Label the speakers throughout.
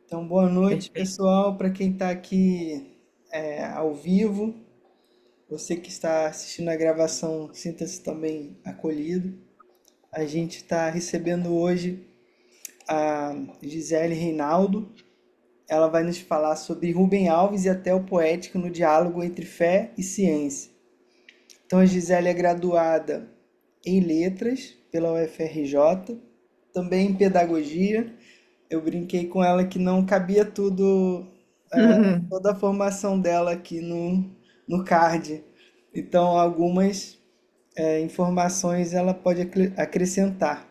Speaker 1: Então, boa noite,
Speaker 2: Perfeito.
Speaker 1: pessoal, para quem está aqui ao vivo. Você que está assistindo a gravação, sinta-se também acolhido. A gente está recebendo hoje a Gisele Reinaldo. Ela vai nos falar sobre Rubem Alves e até o poético no diálogo entre fé e ciência. Então, a Gisele é graduada em Letras pela UFRJ, também em Pedagogia. Eu brinquei com ela que não cabia tudo, toda a formação dela aqui no card. Então, algumas informações ela pode acrescentar.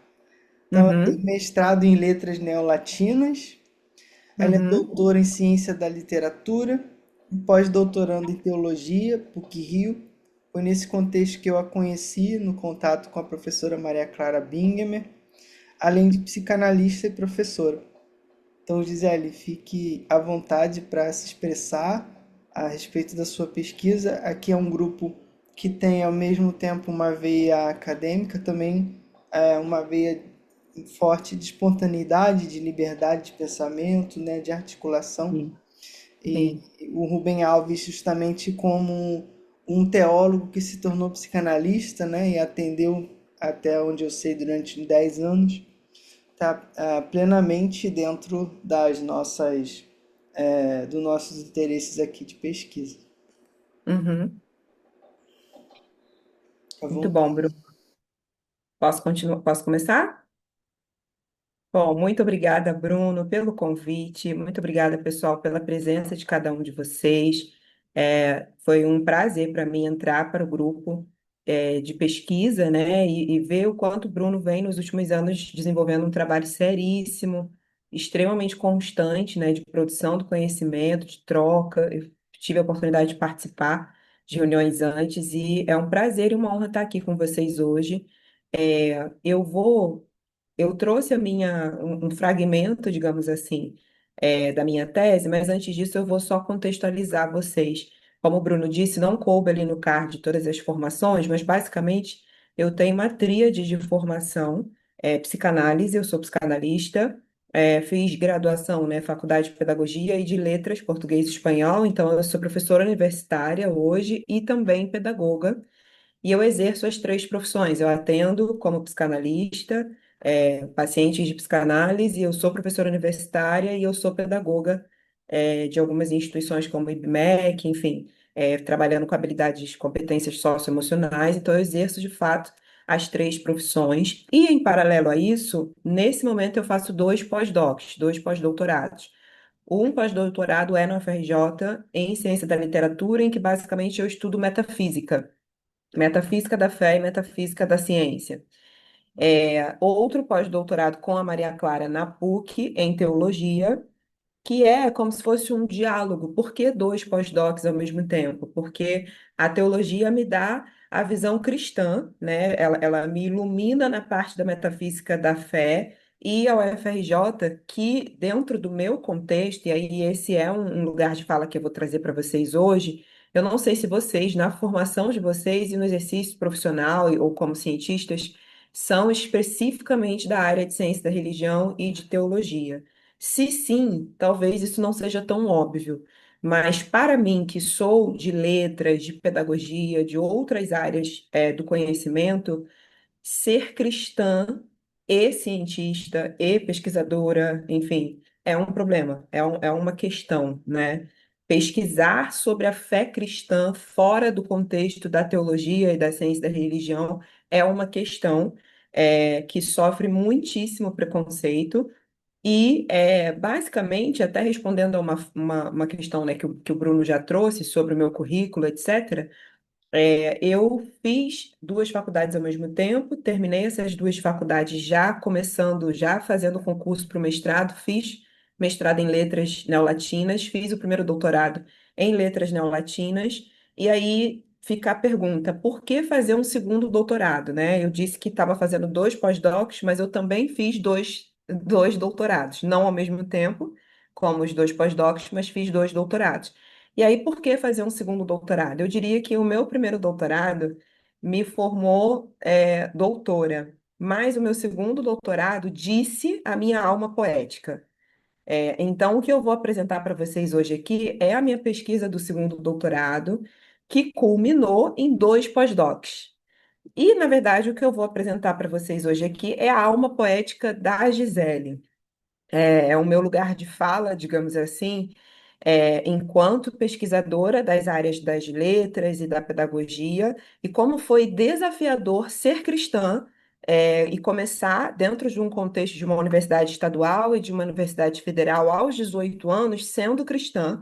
Speaker 1: Então, ela tem
Speaker 2: Uhum,
Speaker 1: mestrado em Letras Neolatinas, ela é
Speaker 2: uhum,
Speaker 1: doutora em Ciência da Literatura, e pós-doutorando em Teologia, PUC-Rio. Foi nesse contexto que eu a conheci, no contato com a professora Maria Clara Bingemer, além de psicanalista e professora. Então, Gisele, fique à vontade para se expressar a respeito da sua pesquisa. Aqui é um grupo que tem ao mesmo tempo uma veia acadêmica, também uma veia forte de espontaneidade, de liberdade de pensamento, né, de articulação.
Speaker 2: sim,
Speaker 1: E
Speaker 2: sim.
Speaker 1: o Rubem Alves, justamente como um teólogo que se tornou psicanalista, né, e atendeu, até onde eu sei, durante 10 anos, está plenamente dentro das nossas, dos nossos interesses aqui de pesquisa.
Speaker 2: Uhum.
Speaker 1: À
Speaker 2: Muito bom,
Speaker 1: vontade.
Speaker 2: Bruno. Posso continuar? Posso começar? Bom, muito obrigada, Bruno, pelo convite. Muito obrigada, pessoal, pela presença de cada um de vocês. Foi um prazer para mim entrar para o grupo, de pesquisa, né, e ver o quanto o Bruno vem nos últimos anos desenvolvendo um trabalho seríssimo, extremamente constante, né, de produção do conhecimento, de troca. Eu tive a oportunidade de participar de reuniões antes e é um prazer e uma honra estar aqui com vocês hoje. Eu trouxe um fragmento, digamos assim, da minha tese, mas antes disso eu vou só contextualizar vocês. Como o Bruno disse, não coube ali no card todas as formações, mas basicamente eu tenho uma tríade de formação, psicanálise, eu sou psicanalista, fiz graduação, né, Faculdade de Pedagogia e de Letras, Português e Espanhol, então eu sou professora universitária hoje e também pedagoga. E eu exerço as três profissões. Eu atendo como psicanalista, pacientes de psicanálise, eu sou professora universitária e eu sou pedagoga, de algumas instituições como o IBMEC, enfim, trabalhando com habilidades, competências socioemocionais. Então, eu exerço de fato as três profissões. E, em paralelo a isso, nesse momento eu faço dois pós-doutorados. Um pós-doutorado é no UFRJ em Ciência da Literatura, em que basicamente eu estudo metafísica. Metafísica da fé e metafísica da ciência. Outro pós-doutorado com a Maria Clara na PUC, em teologia, que é como se fosse um diálogo. Por que dois pós-docs ao mesmo tempo? Porque a teologia me dá a visão cristã, né? Ela me ilumina na parte da metafísica da fé. E a UFRJ, que dentro do meu contexto, e aí esse é um lugar de fala que eu vou trazer para vocês hoje, eu não sei se vocês, na formação de vocês e no exercício profissional ou como cientistas, são especificamente da área de ciência da religião e de teologia. Se sim, talvez isso não seja tão óbvio, mas para mim, que sou de letras, de pedagogia, de outras áreas, do conhecimento, ser cristã e cientista e pesquisadora, enfim, é um problema, é uma questão, né? Pesquisar sobre a fé cristã fora do contexto da teologia e da ciência da religião é uma questão, que sofre muitíssimo preconceito. E, basicamente, até respondendo a uma questão, né, que o Bruno já trouxe sobre o meu currículo, etc., eu fiz duas faculdades ao mesmo tempo, terminei essas duas faculdades já começando, já fazendo concurso para o mestrado, fiz mestrado em letras neolatinas, fiz o primeiro doutorado em letras neolatinas, e aí fica a pergunta, por que fazer um segundo doutorado, né? Eu disse que estava fazendo dois pós-docs, mas eu também fiz dois doutorados, não ao mesmo tempo, como os dois pós-docs, mas fiz dois doutorados. E aí, por que fazer um segundo doutorado? Eu diria que o meu primeiro doutorado me formou, doutora, mas o meu segundo doutorado disse a minha alma poética. Então, o que eu vou apresentar para vocês hoje aqui é a minha pesquisa do segundo doutorado, que culminou em dois pós-docs. E, na verdade, o que eu vou apresentar para vocês hoje aqui é a alma poética da Gisele. É o meu lugar de fala, digamos assim, enquanto pesquisadora das áreas das letras e da pedagogia, e como foi desafiador ser cristã, e começar dentro de um contexto de uma universidade estadual e de uma universidade federal aos 18 anos, sendo cristã,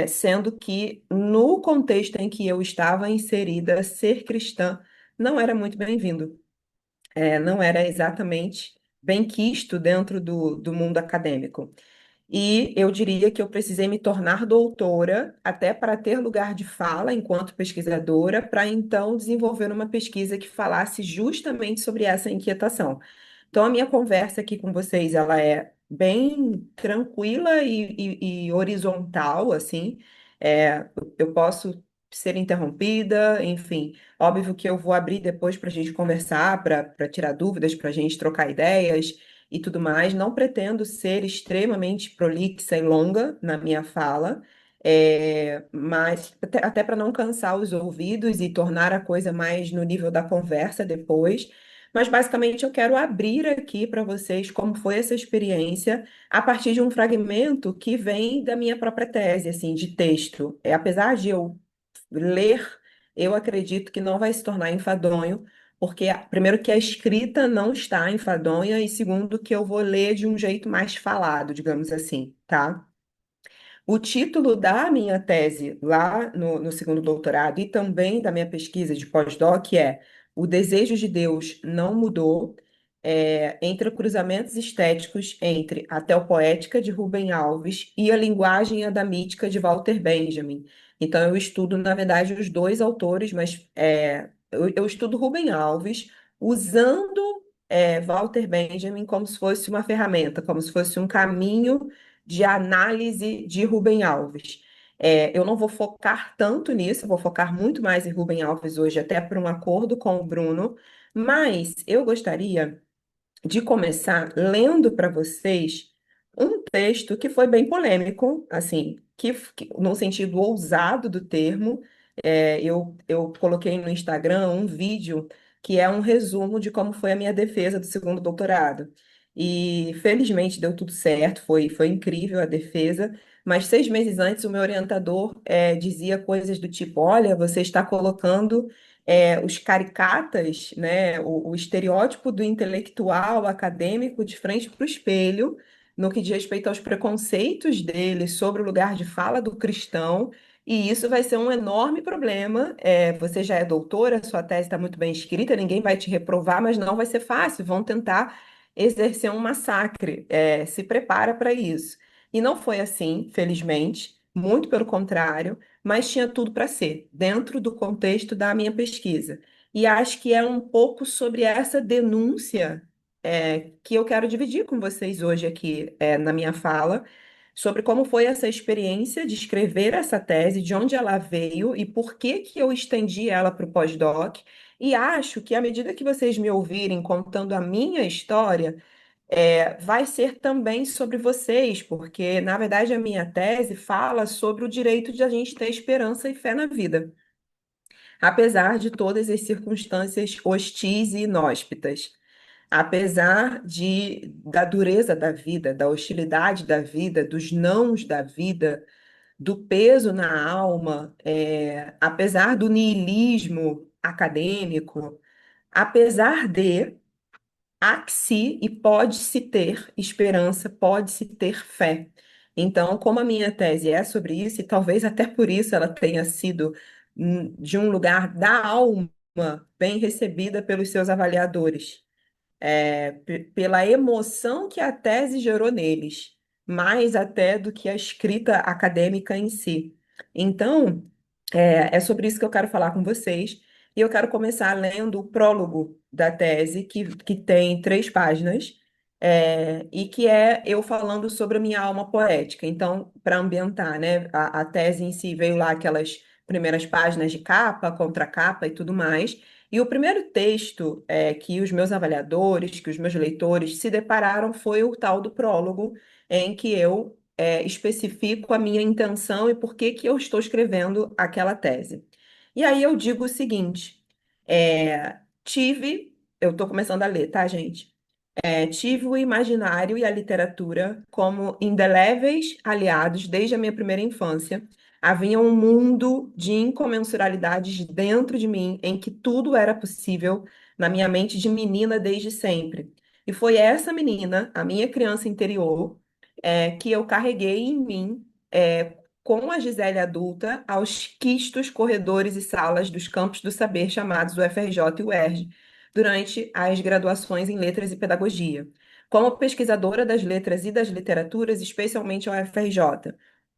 Speaker 2: sendo que no contexto em que eu estava inserida, ser cristã não era muito bem-vindo, não era exatamente bem quisto dentro do mundo acadêmico. E eu diria que eu precisei me tornar doutora até para ter lugar de fala enquanto pesquisadora, para então desenvolver uma pesquisa que falasse justamente sobre essa inquietação. Então, a minha conversa aqui com vocês, ela é bem tranquila e horizontal, assim. Eu posso ser interrompida, enfim. Óbvio que eu vou abrir depois para a gente conversar, para tirar dúvidas, para a gente trocar ideias e tudo mais. Não pretendo ser extremamente prolixa e longa na minha fala, mas até para não cansar os ouvidos e tornar a coisa mais no nível da conversa depois. Mas basicamente eu quero abrir aqui para vocês como foi essa experiência a partir de um fragmento que vem da minha própria tese, assim, de texto. Apesar de eu ler, eu acredito que não vai se tornar enfadonho, porque, primeiro, que a escrita não está enfadonha, e segundo, que eu vou ler de um jeito mais falado, digamos assim, tá? O título da minha tese lá no segundo doutorado e também da minha pesquisa de pós-doc é O Desejo de Deus Não Mudou, entre cruzamentos estéticos entre a teopoética de Rubem Alves e a linguagem adamítica de Walter Benjamin. Então, eu estudo, na verdade, os dois autores, mas eu estudo Rubem Alves usando Walter Benjamin como se fosse uma ferramenta, como se fosse um caminho de análise de Rubem Alves. Eu não vou focar tanto nisso, eu vou focar muito mais em Rubem Alves hoje, até por um acordo com o Bruno, mas eu gostaria de começar lendo para vocês um texto que foi bem polêmico, assim, no sentido ousado do termo. Eu coloquei no Instagram um vídeo que é um resumo de como foi a minha defesa do segundo doutorado. E felizmente deu tudo certo, foi incrível a defesa. Mas 6 meses antes, o meu orientador dizia coisas do tipo: Olha, você está colocando os caricatas, né, o estereótipo do intelectual acadêmico de frente para o espelho, no que diz respeito aos preconceitos dele sobre o lugar de fala do cristão, e isso vai ser um enorme problema. Você já é doutora, sua tese está muito bem escrita, ninguém vai te reprovar, mas não vai ser fácil, vão tentar exercer um massacre. Se prepara para isso. E não foi assim, felizmente, muito pelo contrário, mas tinha tudo para ser, dentro do contexto da minha pesquisa. E acho que é um pouco sobre essa denúncia que eu quero dividir com vocês hoje aqui na minha fala, sobre como foi essa experiência de escrever essa tese, de onde ela veio e por que que eu estendi ela para o pós-doc. E acho que à medida que vocês me ouvirem contando a minha história, vai ser também sobre vocês, porque, na verdade, a minha tese fala sobre o direito de a gente ter esperança e fé na vida, apesar de todas as circunstâncias hostis e inóspitas, apesar da dureza da vida, da hostilidade da vida, dos nãos da vida, do peso na alma, apesar do niilismo acadêmico, apesar de há que se e pode-se ter esperança, pode-se ter fé. Então, como a minha tese é sobre isso, e talvez até por isso ela tenha sido de um lugar da alma bem recebida pelos seus avaliadores, pela emoção que a tese gerou neles, mais até do que a escrita acadêmica em si. Então, é sobre isso que eu quero falar com vocês. E eu quero começar lendo o prólogo da tese, que tem 3 páginas, e que é eu falando sobre a minha alma poética. Então, para ambientar, né? A tese em si veio lá aquelas primeiras páginas de capa, contracapa e tudo mais. E o primeiro texto que os meus avaliadores, que os meus leitores se depararam foi o tal do prólogo, em que eu especifico a minha intenção e por que que eu estou escrevendo aquela tese. E aí eu digo o seguinte: eu estou começando a ler, tá, gente? Tive o imaginário e a literatura como indeléveis aliados desde a minha primeira infância. Havia um mundo de incomensuralidades dentro de mim em que tudo era possível na minha mente de menina desde sempre. E foi essa menina, a minha criança interior, que eu carreguei em mim, com a Gisele adulta, aos quistos corredores e salas dos campos do saber chamados UFRJ e UERJ durante as graduações em Letras e Pedagogia. Como pesquisadora das letras e das literaturas, especialmente ao UFRJ,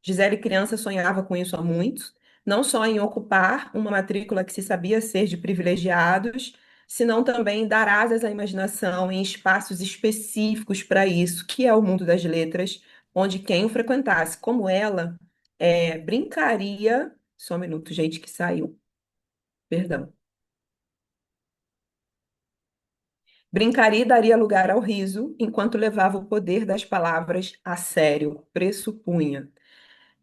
Speaker 2: Gisele criança sonhava com isso há muito, não só em ocupar uma matrícula que se sabia ser de privilegiados, senão também dar asas à imaginação em espaços específicos para isso, que é o mundo das letras, onde quem o frequentasse, como ela, brincaria. Só um minuto, gente, que saiu. Perdão. Brincaria e daria lugar ao riso, enquanto levava o poder das palavras a sério, pressupunha.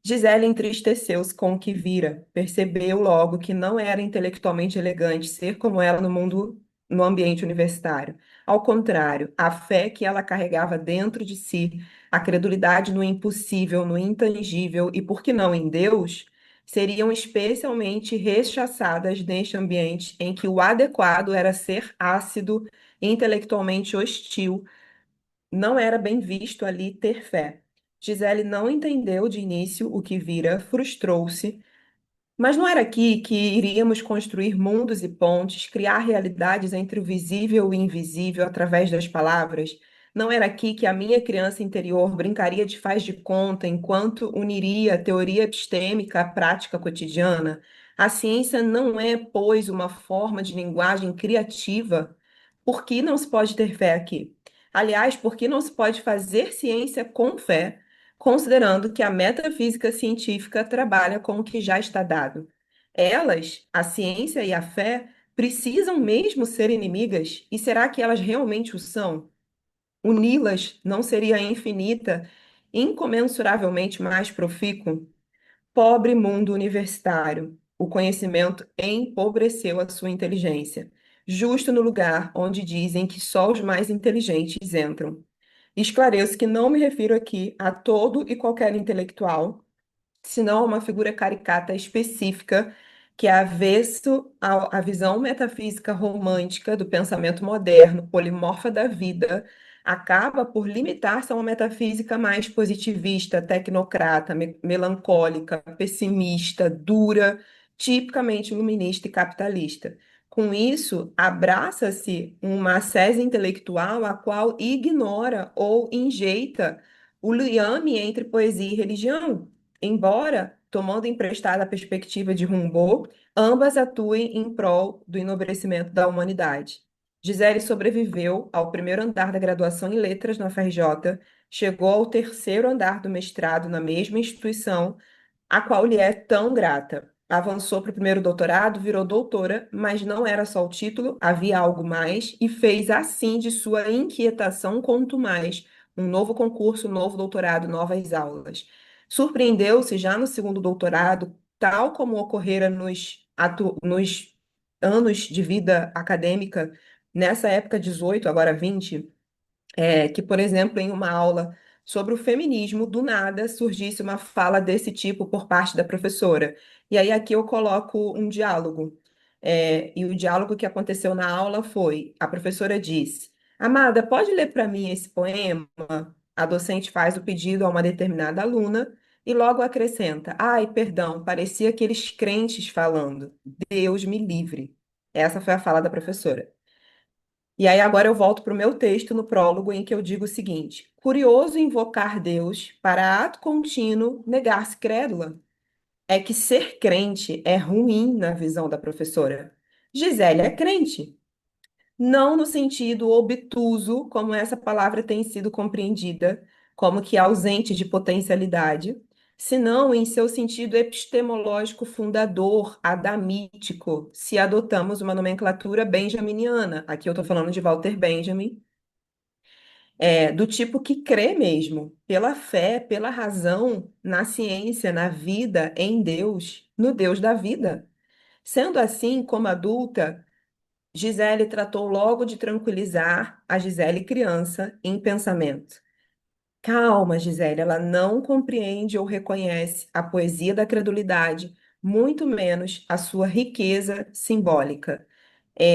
Speaker 2: Gisele entristeceu-se com o que vira, percebeu logo que não era intelectualmente elegante ser como ela no mundo, no ambiente universitário. Ao contrário, a fé que ela carregava dentro de si, a credulidade no impossível, no intangível e, por que não, em Deus, seriam especialmente rechaçadas neste ambiente em que o adequado era ser ácido, intelectualmente hostil, não era bem visto ali ter fé. Gisele não entendeu de início o que vira, frustrou-se, mas não era aqui que iríamos construir mundos e pontes, criar realidades entre o visível e o invisível através das palavras? Não era aqui que a minha criança interior brincaria de faz de conta enquanto uniria a teoria epistêmica à prática cotidiana? A ciência não é, pois, uma forma de linguagem criativa? Por que não se pode ter fé aqui? Aliás, por que não se pode fazer ciência com fé, considerando que a metafísica científica trabalha com o que já está dado? Elas, a ciência e a fé, precisam mesmo ser inimigas? E será que elas realmente o são? Uni-las não seria infinita, incomensuravelmente mais profícuo? Pobre mundo universitário, o conhecimento empobreceu a sua inteligência, justo no lugar onde dizem que só os mais inteligentes entram. Esclareço que não me refiro aqui a todo e qualquer intelectual, senão a uma figura caricata específica que é avesso à visão metafísica romântica do pensamento moderno, polimorfa da vida, acaba por limitar-se a uma metafísica mais positivista, tecnocrata, melancólica, pessimista, dura, tipicamente iluminista e capitalista. Com isso, abraça-se uma sese intelectual a qual ignora ou enjeita o liame entre poesia e religião, embora, tomando emprestada a perspectiva de Rimbaud, ambas atuem em prol do enobrecimento da humanidade. Gisele sobreviveu ao primeiro andar da graduação em Letras na UFRJ, chegou ao terceiro andar do mestrado na mesma instituição, a qual lhe é tão grata. Avançou para o primeiro doutorado, virou doutora, mas não era só o título, havia algo mais, e fez assim de sua inquietação quanto mais um novo concurso, um novo doutorado, novas aulas. Surpreendeu-se já no segundo doutorado, tal como ocorrera nos anos de vida acadêmica, nessa época 18, agora 20, que, por exemplo, em uma aula sobre o feminismo, do nada surgisse uma fala desse tipo por parte da professora. E aí aqui eu coloco um diálogo. E o diálogo que aconteceu na aula foi: a professora disse, Amada, pode ler para mim esse poema? A docente faz o pedido a uma determinada aluna e logo acrescenta: Ai, perdão, parecia aqueles crentes falando. Deus me livre. Essa foi a fala da professora. E aí agora eu volto para o meu texto no prólogo em que eu digo o seguinte: curioso invocar Deus para ato contínuo negar-se crédula. É que ser crente é ruim na visão da professora. Gisele é crente. Não no sentido obtuso, como essa palavra tem sido compreendida, como que ausente de potencialidade. senão em seu sentido epistemológico fundador, adamítico, se adotamos uma nomenclatura benjaminiana. Aqui eu estou falando de Walter Benjamin, do tipo que crê mesmo, pela fé, pela razão, na ciência, na vida, em Deus, no Deus da vida. Sendo assim, como adulta, Gisele tratou logo de tranquilizar a Gisele criança em pensamento. Calma, Gisele, ela não compreende ou reconhece a poesia da credulidade, muito menos a sua riqueza simbólica.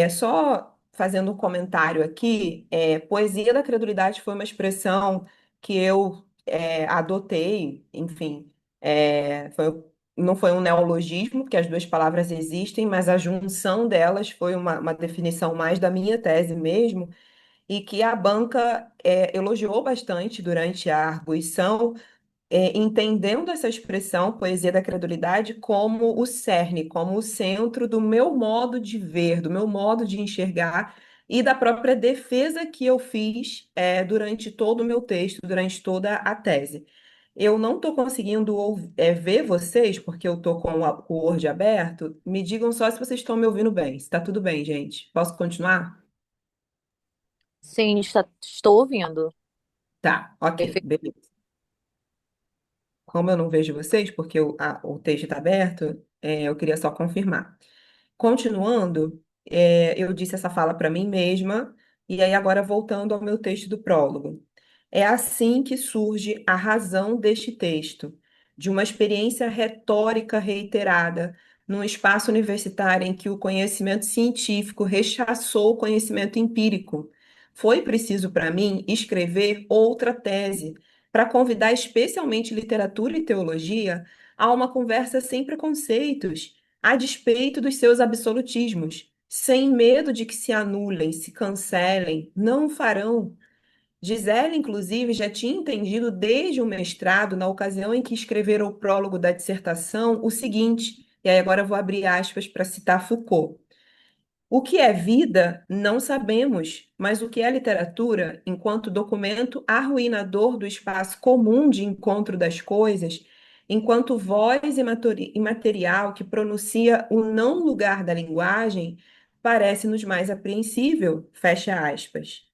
Speaker 2: Só fazendo um comentário aqui, poesia da credulidade foi uma expressão que eu adotei, enfim, não foi um neologismo, porque as duas palavras existem, mas a junção delas foi uma definição mais da minha tese mesmo, e que a banca elogiou bastante durante a arguição, entendendo essa expressão, poesia da credulidade, como o cerne, como o centro do meu modo de ver, do meu modo de enxergar e da própria defesa que eu fiz, durante todo o meu texto, durante toda a tese. Eu não estou conseguindo ver vocês, porque eu estou com o Word aberto. Me digam só se vocês estão me ouvindo bem. Se está tudo bem, gente. Posso continuar?
Speaker 3: Sim, estou ouvindo.
Speaker 2: Tá, ok,
Speaker 3: Perfeito.
Speaker 2: beleza. Como eu não vejo vocês, porque o texto está aberto, eu queria só confirmar. Continuando, eu disse essa fala para mim mesma, e aí agora voltando ao meu texto do prólogo. É assim que surge a razão deste texto, de uma experiência retórica reiterada, num espaço universitário em que o conhecimento científico rechaçou o conhecimento empírico. Foi preciso para mim escrever outra tese, para convidar especialmente literatura e teologia a uma conversa sem preconceitos a despeito dos seus absolutismos, sem medo de que se anulem, se cancelem, não o farão. Gisele, inclusive, já tinha entendido desde o mestrado, na ocasião em que escreveram o prólogo da dissertação, o seguinte, e aí agora eu vou abrir aspas para citar Foucault. O que é vida, não sabemos, mas o que é literatura, enquanto documento arruinador do espaço comum de encontro das coisas, enquanto voz imaterial que pronuncia o não lugar da linguagem, parece-nos mais apreensível, fecha aspas.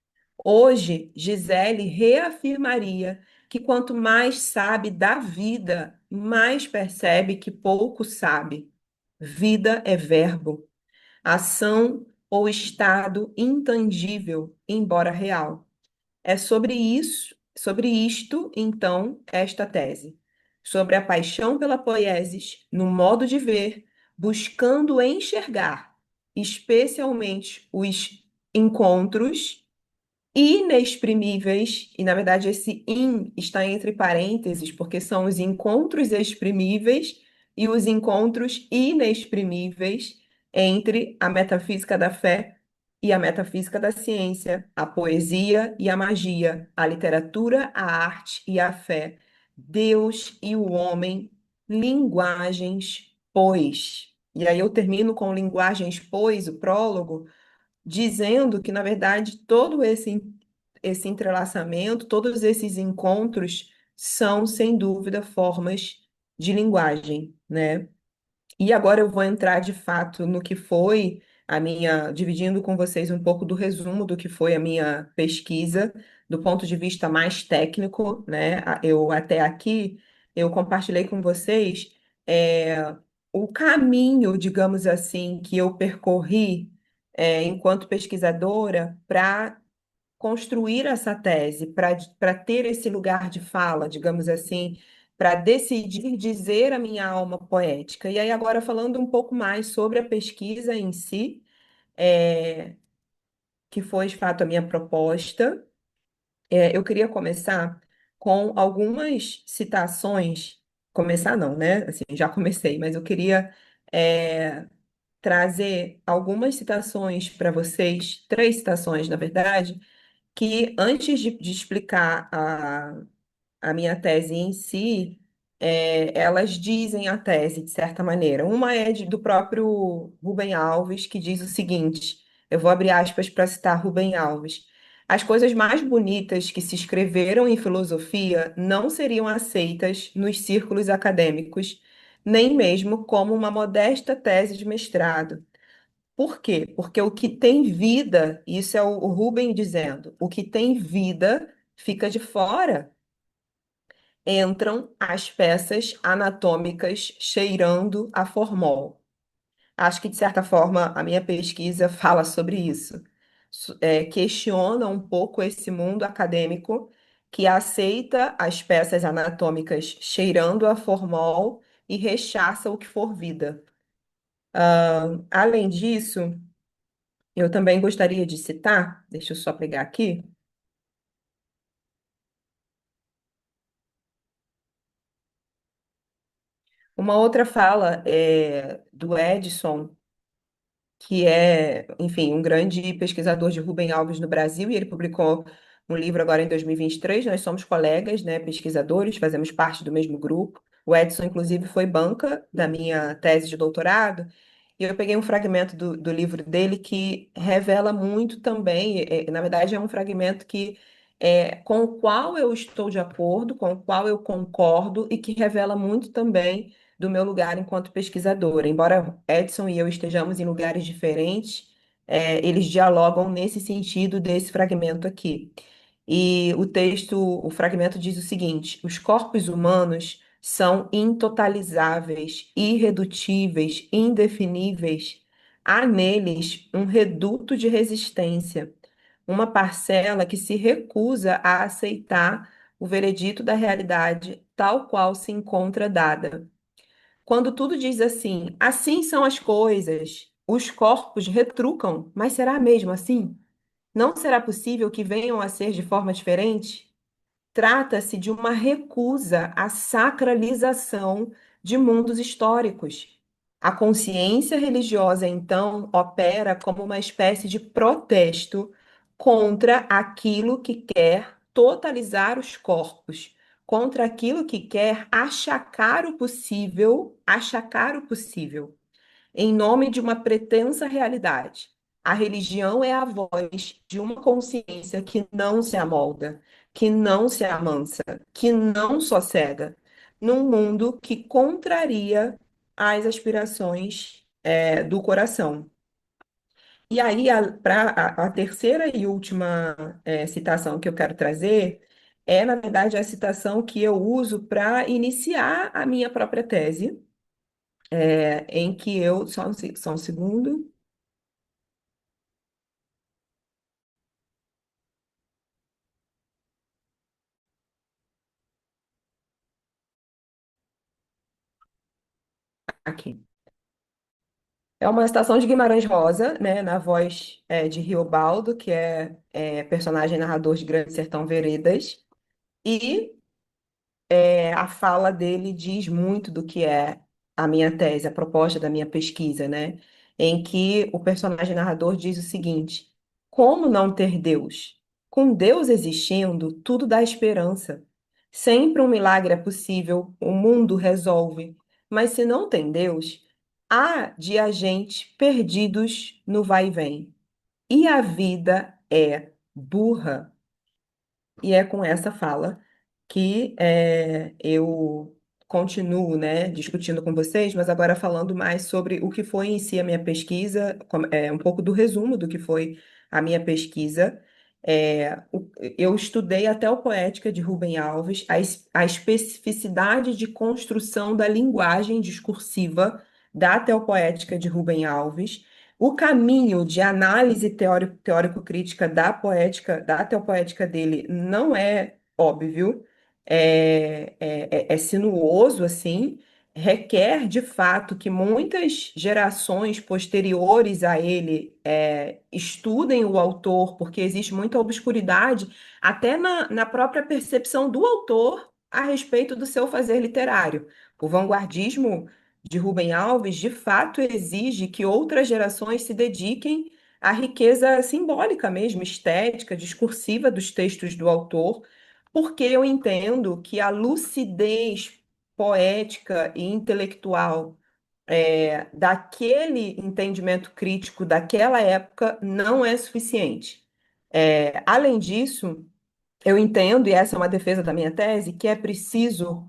Speaker 2: Hoje, Gisele reafirmaria que quanto mais sabe da vida, mais percebe que pouco sabe. Vida é verbo, ação ou estado intangível, embora real. É sobre isso, sobre isto, então, esta tese. Sobre a paixão pela poiesis, no modo de ver, buscando enxergar, especialmente os encontros inexprimíveis, e na verdade esse in está entre parênteses, porque são os encontros exprimíveis e os encontros inexprimíveis entre a metafísica da fé e a metafísica da ciência, a poesia e a magia, a literatura, a arte e a fé, Deus e o homem, linguagens, pois. E aí eu termino com linguagens, pois, o prólogo dizendo que, na verdade, todo esse entrelaçamento, todos esses encontros são, sem dúvida, formas de linguagem, né? E agora eu vou entrar de fato no que foi dividindo com vocês um pouco do resumo do que foi a minha pesquisa, do ponto de vista mais técnico, né? Eu até aqui eu compartilhei com vocês o caminho, digamos assim, que eu percorri enquanto pesquisadora para construir essa tese, para ter esse lugar de fala, digamos assim, para decidir dizer a minha alma poética. E aí, agora, falando um pouco mais sobre a pesquisa em si, é, que foi de fato a minha proposta, eu queria começar com algumas citações. Começar não, né? Assim, já comecei, mas eu queria trazer algumas citações para vocês, três citações, na verdade, que antes de explicar a minha tese em si, elas dizem a tese, de certa maneira. Uma é do próprio Rubem Alves, que diz o seguinte: eu vou abrir aspas para citar Rubem Alves. as coisas mais bonitas que se escreveram em filosofia não seriam aceitas nos círculos acadêmicos, nem mesmo como uma modesta tese de mestrado. Por quê? Porque o que tem vida, isso é o Rubem dizendo, o que tem vida fica de fora. Entram as peças anatômicas cheirando a formol. Acho que, de certa forma, a minha pesquisa fala sobre isso. Questiona um pouco esse mundo acadêmico que aceita as peças anatômicas cheirando a formol e rechaça o que for vida. Além disso, eu também gostaria de citar, deixa eu só pegar aqui, uma outra fala do Edson, que é, enfim, um grande pesquisador de Rubem Alves no Brasil, e ele publicou um livro agora em 2023. Nós somos colegas, né, pesquisadores, fazemos parte do mesmo grupo. O Edson, inclusive, foi banca da minha tese de doutorado, e eu peguei um fragmento do livro dele que revela muito também, na verdade, é um fragmento com o qual eu estou de acordo, com o qual eu concordo, e que revela muito também do meu lugar enquanto pesquisadora. Embora Edson e eu estejamos em lugares diferentes, eles dialogam nesse sentido desse fragmento aqui. E o fragmento diz o seguinte: os corpos humanos são intotalizáveis, irredutíveis, indefiníveis. Há neles um reduto de resistência, uma parcela que se recusa a aceitar o veredito da realidade tal qual se encontra dada. Quando tudo diz assim, assim são as coisas, os corpos retrucam, mas será mesmo assim? Não será possível que venham a ser de forma diferente? Trata-se de uma recusa à sacralização de mundos históricos. A consciência religiosa, então, opera como uma espécie de protesto contra aquilo que quer totalizar os corpos, contra aquilo que quer achacar o possível em nome de uma pretensa realidade. A religião é a voz de uma consciência que não se amolda, que não se amansa, que não sossega, num mundo que contraria as aspirações, do coração. E aí, a terceira e última, citação que eu quero trazer é, na verdade, a citação que eu uso para iniciar a minha própria tese, em que eu. Só um segundo. Aqui. É uma citação de Guimarães Rosa, né, na voz de Riobaldo, que é personagem narrador de Grande Sertão Veredas, e a fala dele diz muito do que é a minha tese, a proposta da minha pesquisa, né? Em que o personagem narrador diz o seguinte: como não ter Deus? Com Deus existindo, tudo dá esperança. Sempre um milagre é possível, o mundo resolve. Mas se não tem Deus, há de a gente perdidos no vai e vem. E a vida é burra. E é com essa fala que eu continuo, né, discutindo com vocês, mas agora falando mais sobre o que foi em si a minha pesquisa, um pouco do resumo do que foi a minha pesquisa. Eu estudei a teopoética de Rubem Alves, a especificidade de construção da linguagem discursiva da teopoética de Rubem Alves, o caminho de análise teórico-crítica da poética, da teopoética dele, não é óbvio, é sinuoso, assim, requer, de fato, que muitas gerações posteriores a ele estudem o autor, porque existe muita obscuridade, até na própria percepção do autor a respeito do seu fazer literário. O vanguardismo de Rubem Alves, de fato, exige que outras gerações se dediquem à riqueza simbólica mesmo, estética, discursiva dos textos do autor, porque eu entendo que a lucidez poética e intelectual daquele entendimento crítico daquela época não é suficiente. Além disso, eu entendo, e essa é uma defesa da minha tese, que é preciso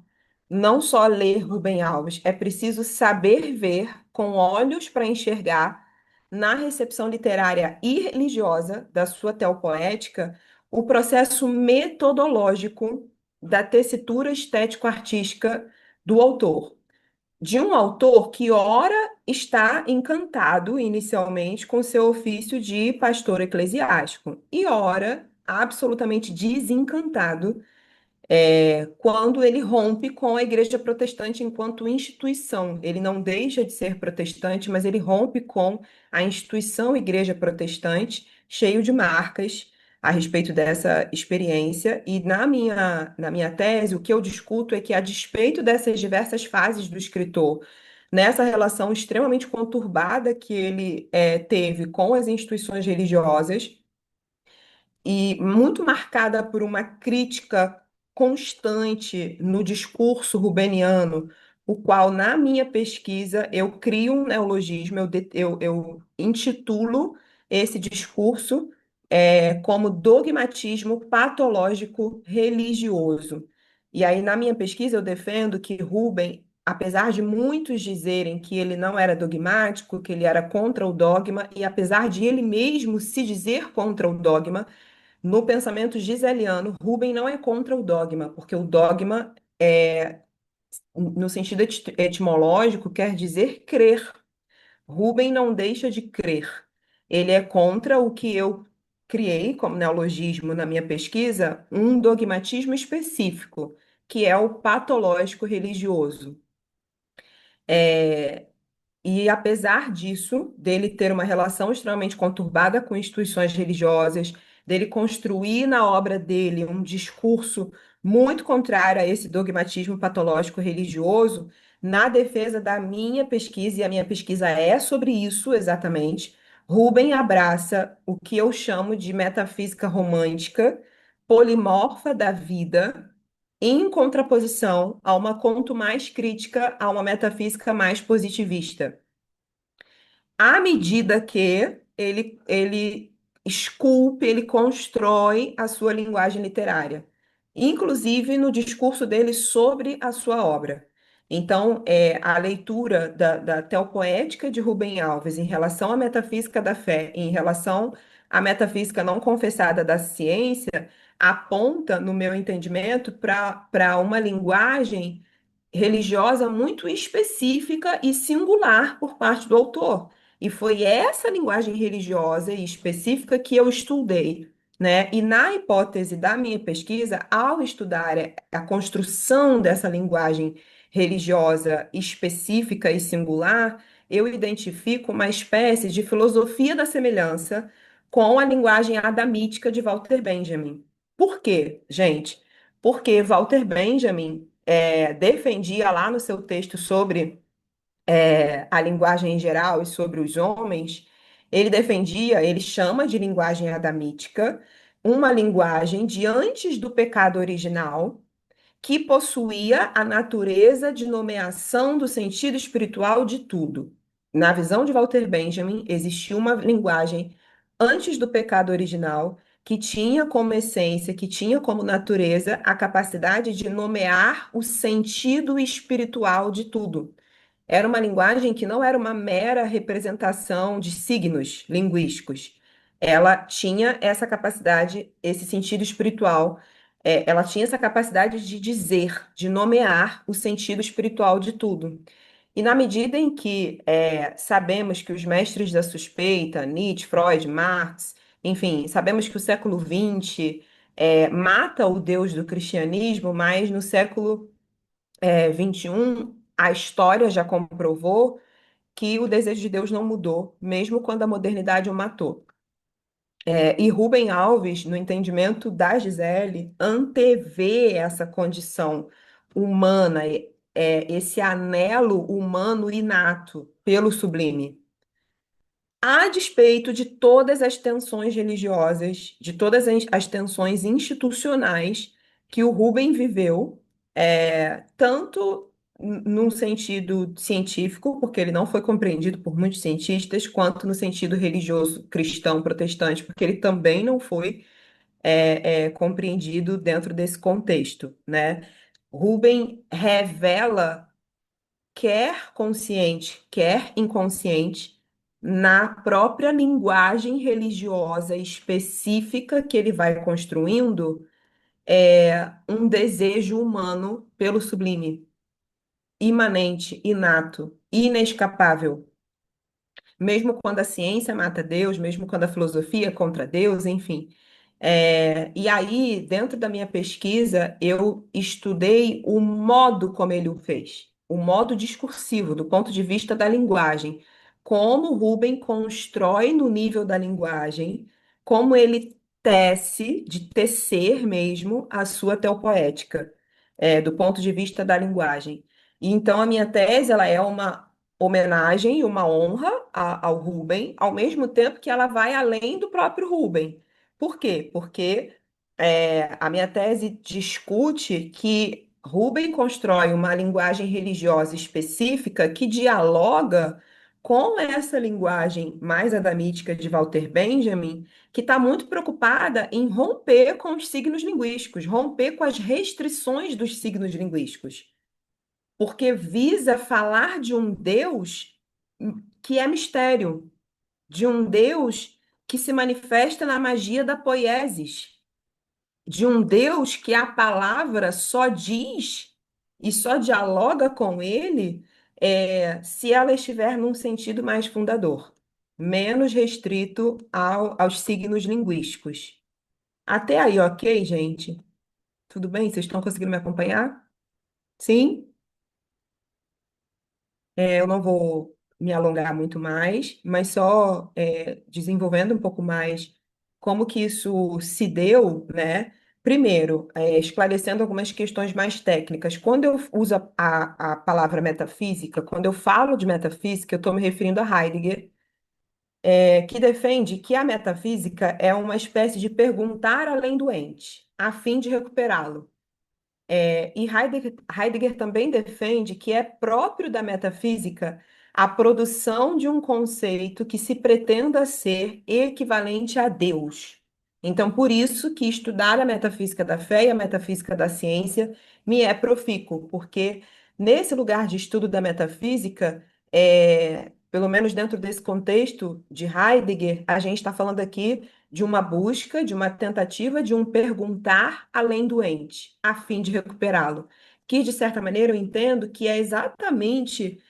Speaker 2: não só ler Rubem Alves, é preciso saber ver com olhos para enxergar na recepção literária e religiosa da sua teopoética o processo metodológico da tessitura estético-artística do autor. De um autor que, ora, está encantado inicialmente com seu ofício de pastor eclesiástico, e ora, absolutamente desencantado quando ele rompe com a Igreja Protestante enquanto instituição. Ele não deixa de ser protestante, mas ele rompe com a instituição Igreja Protestante, cheio de marcas a respeito dessa experiência. E na minha tese, o que eu discuto é que, a despeito dessas diversas fases do escritor, nessa relação extremamente conturbada que ele teve com as instituições religiosas, e muito marcada por uma crítica constante no discurso rubeniano, o qual, na minha pesquisa, eu crio um neologismo, eu intitulo esse discurso como dogmatismo patológico religioso. E aí, na minha pesquisa, eu defendo que Rubem, apesar de muitos dizerem que ele não era dogmático, que ele era contra o dogma, e apesar de ele mesmo se dizer contra o dogma, no pensamento giseliano, Rubem não é contra o dogma, porque o dogma, no sentido etimológico, quer dizer crer. Rubem não deixa de crer. Ele é contra o que eu criei como neologismo na minha pesquisa, um dogmatismo específico, que é o patológico religioso. É, E apesar disso, dele ter uma relação extremamente conturbada com instituições religiosas, dele construir na obra dele um discurso muito contrário a esse dogmatismo patológico religioso, na defesa da minha pesquisa, e a minha pesquisa é sobre isso exatamente, Rubem abraça o que eu chamo de metafísica romântica, polimorfa da vida, em contraposição a uma conto mais crítica, a uma metafísica mais positivista, à medida que ele esculpe, ele constrói a sua linguagem literária, inclusive no discurso dele sobre a sua obra. Então, a leitura da teopoética de Rubem Alves em relação à metafísica da fé, em relação à metafísica não confessada da ciência, aponta, no meu entendimento, para uma linguagem religiosa muito específica e singular por parte do autor. E foi essa linguagem religiosa e específica que eu estudei, né? E na hipótese da minha pesquisa, ao estudar a construção dessa linguagem religiosa específica e singular, eu identifico uma espécie de filosofia da semelhança com a linguagem adamítica de Walter Benjamin. Por quê, gente? Porque Walter Benjamin defendia lá no seu texto sobre a linguagem em geral e sobre os homens, ele defendia, ele chama de linguagem adamítica, uma linguagem de antes do pecado original, que possuía a natureza de nomeação do sentido espiritual de tudo. Na visão de Walter Benjamin, existia uma linguagem antes do pecado original que tinha como essência, que tinha como natureza a capacidade de nomear o sentido espiritual de tudo. Era uma linguagem que não era uma mera representação de signos linguísticos. Ela tinha essa capacidade, esse sentido espiritual. Ela tinha essa capacidade de dizer, de nomear o sentido espiritual de tudo. E na medida em que sabemos que os mestres da suspeita, Nietzsche, Freud, Marx, enfim, sabemos que o século XX mata o Deus do cristianismo, mas no século 21, a história já comprovou que o desejo de Deus não mudou, mesmo quando a modernidade o matou. E Rubem Alves, no entendimento da Gisele, antevê essa condição humana, esse anelo humano inato pelo sublime. A despeito de todas as tensões religiosas, de todas as tensões institucionais que o Rubem viveu, tanto num sentido científico, porque ele não foi compreendido por muitos cientistas, quanto no sentido religioso cristão protestante, porque ele também não foi compreendido dentro desse contexto, né? Rubem revela, quer consciente, quer inconsciente, na própria linguagem religiosa específica que ele vai construindo, um desejo humano pelo sublime, imanente, inato, inescapável. Mesmo quando a ciência mata Deus, mesmo quando a filosofia é contra Deus, enfim. E aí, dentro da minha pesquisa, eu estudei o modo como ele o fez, o modo discursivo, do ponto de vista da linguagem. Como Rubem constrói no nível da linguagem, como ele tece, de tecer mesmo, a sua teopoética, do ponto de vista da linguagem. E então, a minha tese, ela é uma homenagem e uma honra ao Rubem, ao mesmo tempo que ela vai além do próprio Rubem. Por quê? Porque a minha tese discute que Rubem constrói uma linguagem religiosa específica que dialoga com essa linguagem mais adamítica de Walter Benjamin, que está muito preocupada em romper com os signos linguísticos, romper com as restrições dos signos linguísticos, porque visa falar de um Deus que é mistério, de um Deus que se manifesta na magia da poiesis, de um Deus que a palavra só diz e só dialoga com ele se ela estiver num sentido mais fundador, menos restrito aos signos linguísticos. Até aí, ok, gente? Tudo bem? Vocês estão conseguindo me acompanhar? Sim? Eu não vou me alongar muito mais, mas só desenvolvendo um pouco mais como que isso se deu, né? Primeiro, esclarecendo algumas questões mais técnicas. Quando eu uso a palavra metafísica, quando eu falo de metafísica, eu estou me referindo a Heidegger, que defende que a metafísica é uma espécie de perguntar além do ente, a fim de recuperá-lo. E Heidegger também defende que é próprio da metafísica a produção de um conceito que se pretenda ser equivalente a Deus. Então, por isso que estudar a metafísica da fé e a metafísica da ciência me é profícuo, porque nesse lugar de estudo da metafísica, pelo menos dentro desse contexto de Heidegger, a gente está falando aqui de uma busca, de uma tentativa de um perguntar além do ente, a fim de recuperá-lo. Que, de certa maneira, eu entendo que é exatamente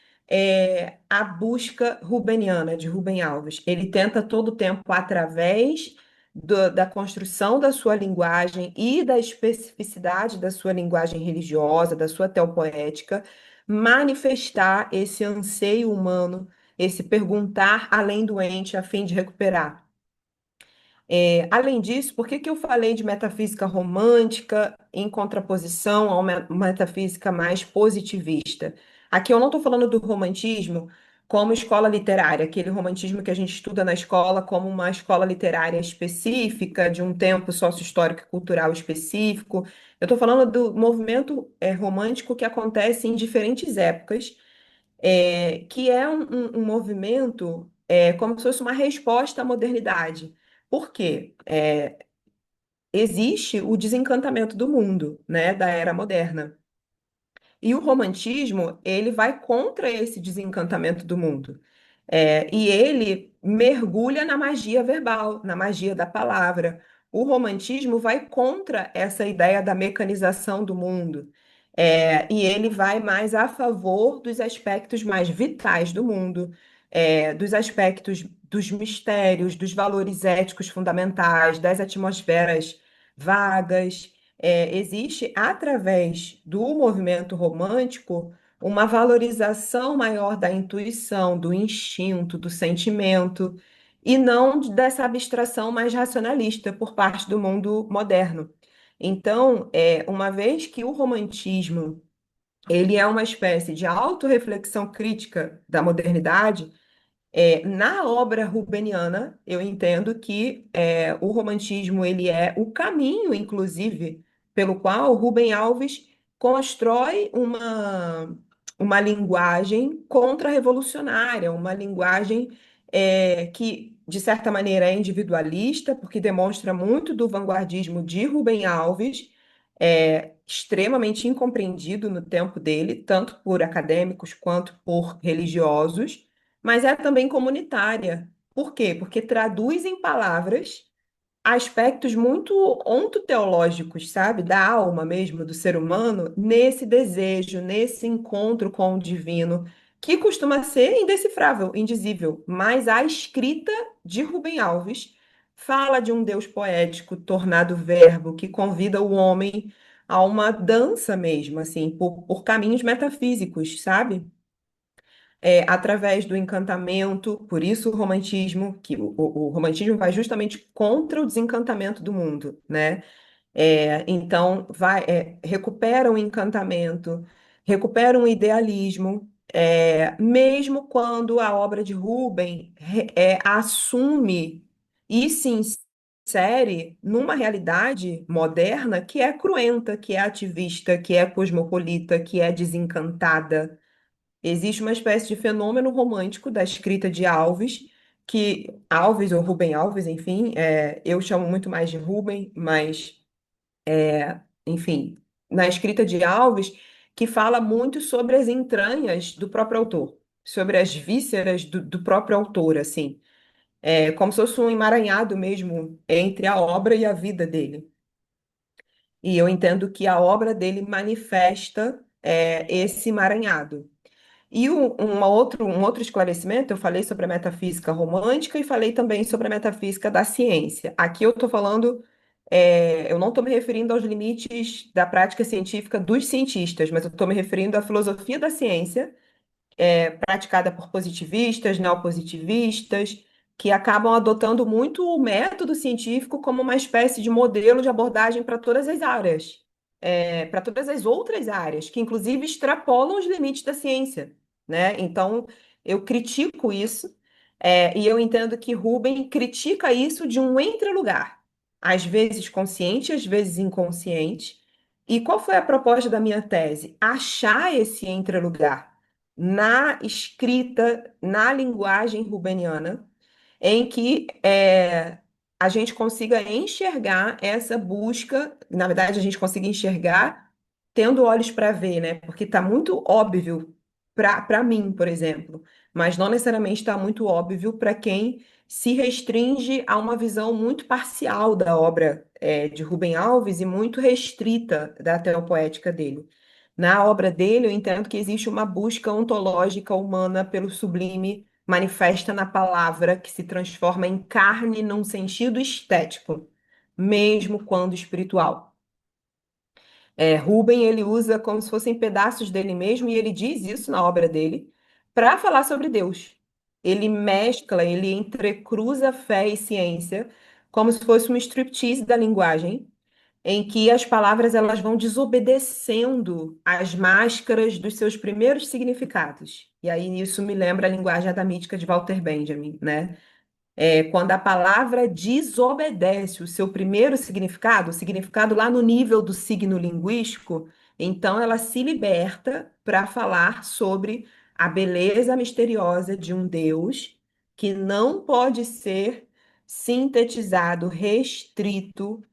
Speaker 2: a busca rubeniana de Rubem Alves. Ele tenta todo o tempo, através da construção da sua linguagem e da especificidade da sua linguagem religiosa, da sua teopoética, manifestar esse anseio humano, esse perguntar além do ente, a fim de recuperar. Além disso, por que que eu falei de metafísica romântica em contraposição a uma metafísica mais positivista? Aqui eu não estou falando do romantismo como escola literária, aquele romantismo que a gente estuda na escola como uma escola literária específica, de um tempo sócio-histórico e cultural específico. Eu estou falando do movimento romântico que acontece em diferentes épocas, que é um movimento como se fosse uma resposta à modernidade. Por quê? Existe o desencantamento do mundo, né, da era moderna. E o romantismo, ele vai contra esse desencantamento do mundo. E ele mergulha na magia verbal, na magia da palavra. O romantismo vai contra essa ideia da mecanização do mundo. E ele vai mais a favor dos aspectos mais vitais do mundo, dos aspectos dos mistérios, dos valores éticos fundamentais, das atmosferas vagas. Existe, através do movimento romântico, uma valorização maior da intuição, do instinto, do sentimento, e não dessa abstração mais racionalista por parte do mundo moderno. Então, uma vez que o romantismo ele é uma espécie de autorreflexão crítica da modernidade, na obra rubeniana, eu entendo que o romantismo ele é o caminho, inclusive, pelo qual Rubem Alves constrói uma linguagem contra-revolucionária, uma linguagem que, de certa maneira, é individualista, porque demonstra muito do vanguardismo de Rubem Alves, extremamente incompreendido no tempo dele, tanto por acadêmicos quanto por religiosos, mas é também comunitária. Por quê? Porque traduz em palavras aspectos muito ontoteológicos, sabe? Da alma mesmo, do ser humano, nesse desejo, nesse encontro com o divino, que costuma ser indecifrável, indizível. Mas a escrita de Rubem Alves fala de um Deus poético, tornado verbo, que convida o homem a uma dança mesmo, assim, por caminhos metafísicos, sabe? Através do encantamento, por isso o romantismo, que o romantismo vai justamente contra o desencantamento do mundo, né? Então, recupera o encantamento, recupera um idealismo, mesmo quando a obra de Rubem assume e se insere numa realidade moderna que é cruenta, que é ativista, que é cosmopolita, que é desencantada. Existe uma espécie de fenômeno romântico da escrita de Alves, que Alves ou Rubem Alves, enfim, eu chamo muito mais de Rubem, mas enfim, na escrita de Alves, que fala muito sobre as entranhas do próprio autor, sobre as vísceras do próprio autor, assim, como se fosse um emaranhado mesmo entre a obra e a vida dele. E eu entendo que a obra dele manifesta esse emaranhado. E um outro esclarecimento, eu falei sobre a metafísica romântica e falei também sobre a metafísica da ciência. Aqui eu estou falando, eu não estou me referindo aos limites da prática científica dos cientistas, mas eu estou me referindo à filosofia da ciência, praticada por positivistas, neopositivistas, que acabam adotando muito o método científico como uma espécie de modelo de abordagem para todas as áreas, para todas as outras áreas, que inclusive extrapolam os limites da ciência, né? Então, eu critico isso, e eu entendo que Rubem critica isso de um entrelugar, às vezes consciente, às vezes inconsciente. E qual foi a proposta da minha tese? Achar esse entrelugar na escrita, na linguagem rubeniana, em que a gente consiga enxergar essa busca, na verdade, a gente consiga enxergar tendo olhos para ver, né? Porque está muito óbvio para mim, por exemplo, mas não necessariamente está muito óbvio para quem se restringe a uma visão muito parcial da obra de Rubem Alves e muito restrita da teopoética dele. Na obra dele, eu entendo que existe uma busca ontológica humana pelo sublime, manifesta na palavra, que se transforma em carne num sentido estético, mesmo quando espiritual. Rubem, ele usa como se fossem pedaços dele mesmo, e ele diz isso na obra dele, para falar sobre Deus. Ele mescla, ele entrecruza fé e ciência, como se fosse um striptease da linguagem, em que as palavras elas vão desobedecendo as máscaras dos seus primeiros significados. E aí isso me lembra a linguagem adamítica de Walter Benjamin, né? Quando a palavra desobedece o seu primeiro significado, o significado lá no nível do signo linguístico, então ela se liberta para falar sobre a beleza misteriosa de um Deus que não pode ser sintetizado, restrito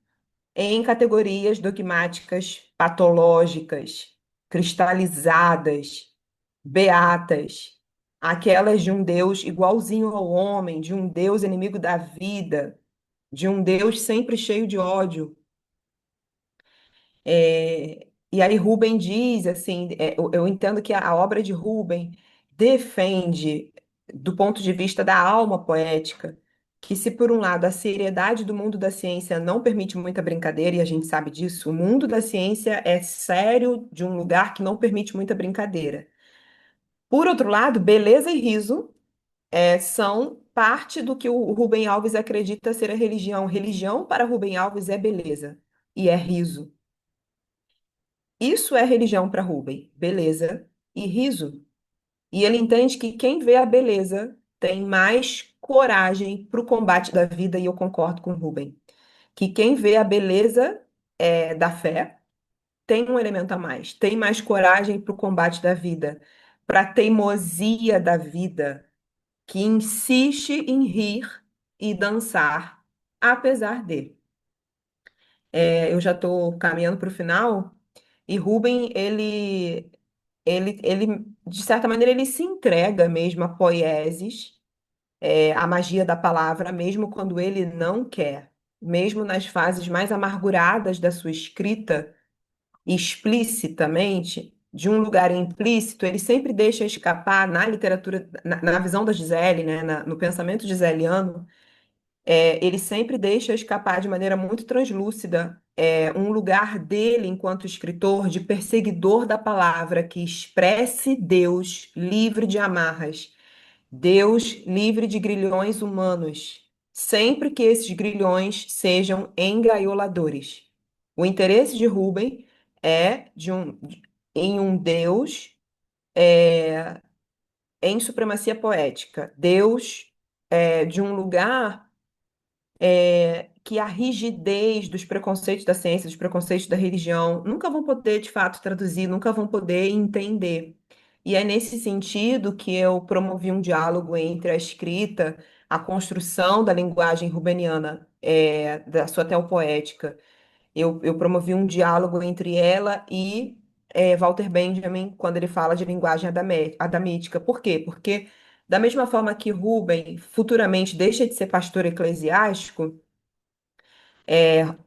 Speaker 2: em categorias dogmáticas patológicas, cristalizadas, beatas, aquelas de um Deus igualzinho ao homem, de um Deus inimigo da vida, de um Deus sempre cheio de ódio. E aí Rubem diz, assim, eu entendo que a obra de Rubem defende, do ponto de vista da alma poética, que se por um lado a seriedade do mundo da ciência não permite muita brincadeira, e a gente sabe disso, o mundo da ciência é sério de um lugar que não permite muita brincadeira. Por outro lado, beleza e riso são parte do que o Rubem Alves acredita ser a religião. Religião para Rubem Alves é beleza e é riso. Isso é religião para Rubem, beleza e riso. E ele entende que quem vê a beleza tem mais coragem para o combate da vida, e eu concordo com Rubem. Que quem vê a beleza da fé tem um elemento a mais, tem mais coragem para o combate da vida. para a teimosia da vida, que insiste em rir e dançar, apesar de. Eu já estou caminhando para o final, e Rubem, de certa maneira, ele se entrega mesmo à poiesis, à magia da palavra, mesmo quando ele não quer. Mesmo nas fases mais amarguradas da sua escrita, explicitamente, de um lugar implícito, ele sempre deixa escapar na literatura, na visão da Gisele, né, no pensamento giseliano, ele sempre deixa escapar de maneira muito translúcida um lugar dele enquanto escritor de perseguidor da palavra que expresse Deus livre de amarras, Deus livre de grilhões humanos, sempre que esses grilhões sejam engaioladores. O interesse de Rubem é em um Deus em supremacia poética, Deus de um lugar que a rigidez dos preconceitos da ciência, dos preconceitos da religião, nunca vão poder, de fato, traduzir, nunca vão poder entender. E é nesse sentido que eu promovi um diálogo entre a escrita, a construção da linguagem rubeniana, da sua teopoética. Eu promovi um diálogo entre ela e Walter Benjamin, quando ele fala de linguagem adamítica. Por quê? Porque, da mesma forma que Rubem futuramente deixa de ser pastor eclesiástico,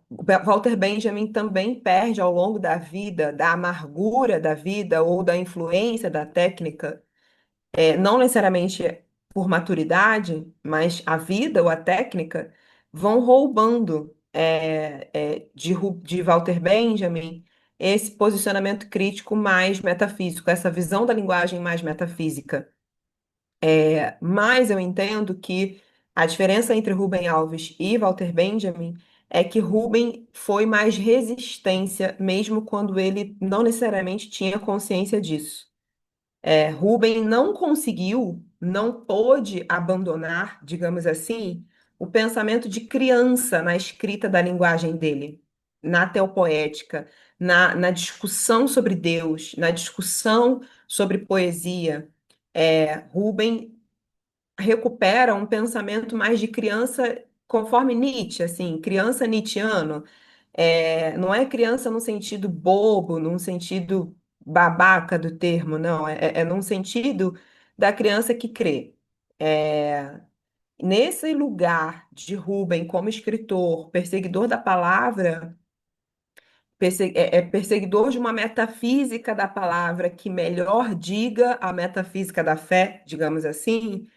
Speaker 2: o Walter Benjamin também perde ao longo da vida, da amargura da vida ou da influência da técnica, não necessariamente por maturidade, mas a vida ou a técnica vão roubando de Walter Benjamin esse posicionamento crítico mais metafísico, essa visão da linguagem mais metafísica. Mas eu entendo que a diferença entre Rubem Alves e Walter Benjamin é que Rubem foi mais resistência, mesmo quando ele não necessariamente tinha consciência disso. Rubem não conseguiu, não pôde abandonar, digamos assim, o pensamento de criança na escrita da linguagem dele, na teopoética, na discussão sobre Deus, na discussão sobre poesia. Rubem recupera um pensamento mais de criança, conforme Nietzsche, assim, criança nietzschiano. Não é criança no sentido bobo, num sentido babaca do termo, não. É num sentido da criança que crê. É, Nesse lugar de Rubem como escritor, perseguidor da palavra, perseguidor de uma metafísica da palavra que melhor diga a metafísica da fé, digamos assim,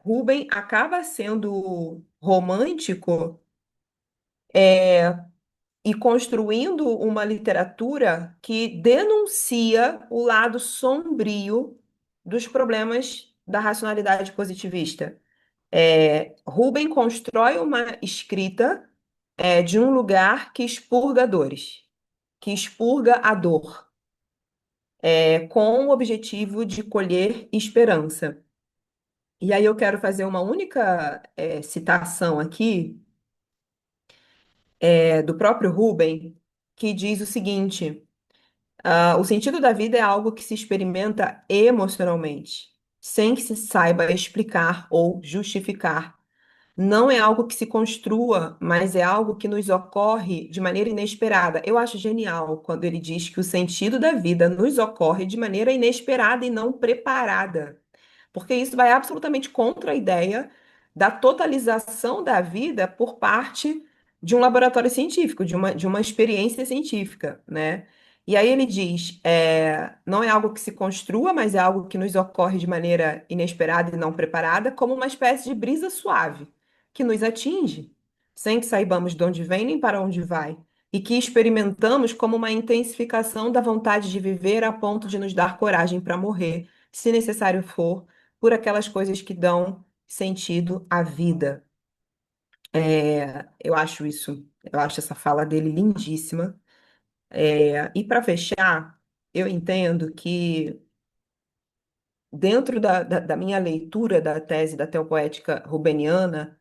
Speaker 2: Rubem acaba sendo romântico e construindo uma literatura que denuncia o lado sombrio dos problemas da racionalidade positivista. Rubem constrói uma escrita de um lugar que expurga dores, que expurga a dor, com o objetivo de colher esperança. E aí eu quero fazer uma única citação aqui do próprio Rubem, que diz o seguinte: o sentido da vida é algo que se experimenta emocionalmente, sem que se saiba explicar ou justificar. Não é algo que se construa, mas é algo que nos ocorre de maneira inesperada. Eu acho genial quando ele diz que o sentido da vida nos ocorre de maneira inesperada e não preparada, porque isso vai absolutamente contra a ideia da totalização da vida por parte de um laboratório científico, de uma experiência científica, né? E aí ele diz, não é algo que se construa, mas é algo que nos ocorre de maneira inesperada e não preparada, como uma espécie de brisa suave, que nos atinge, sem que saibamos de onde vem nem para onde vai, e que experimentamos como uma intensificação da vontade de viver a ponto de nos dar coragem para morrer, se necessário for, por aquelas coisas que dão sentido à vida. Eu acho essa fala dele lindíssima. E para fechar, eu entendo que dentro da minha leitura da tese da teopoética rubeniana,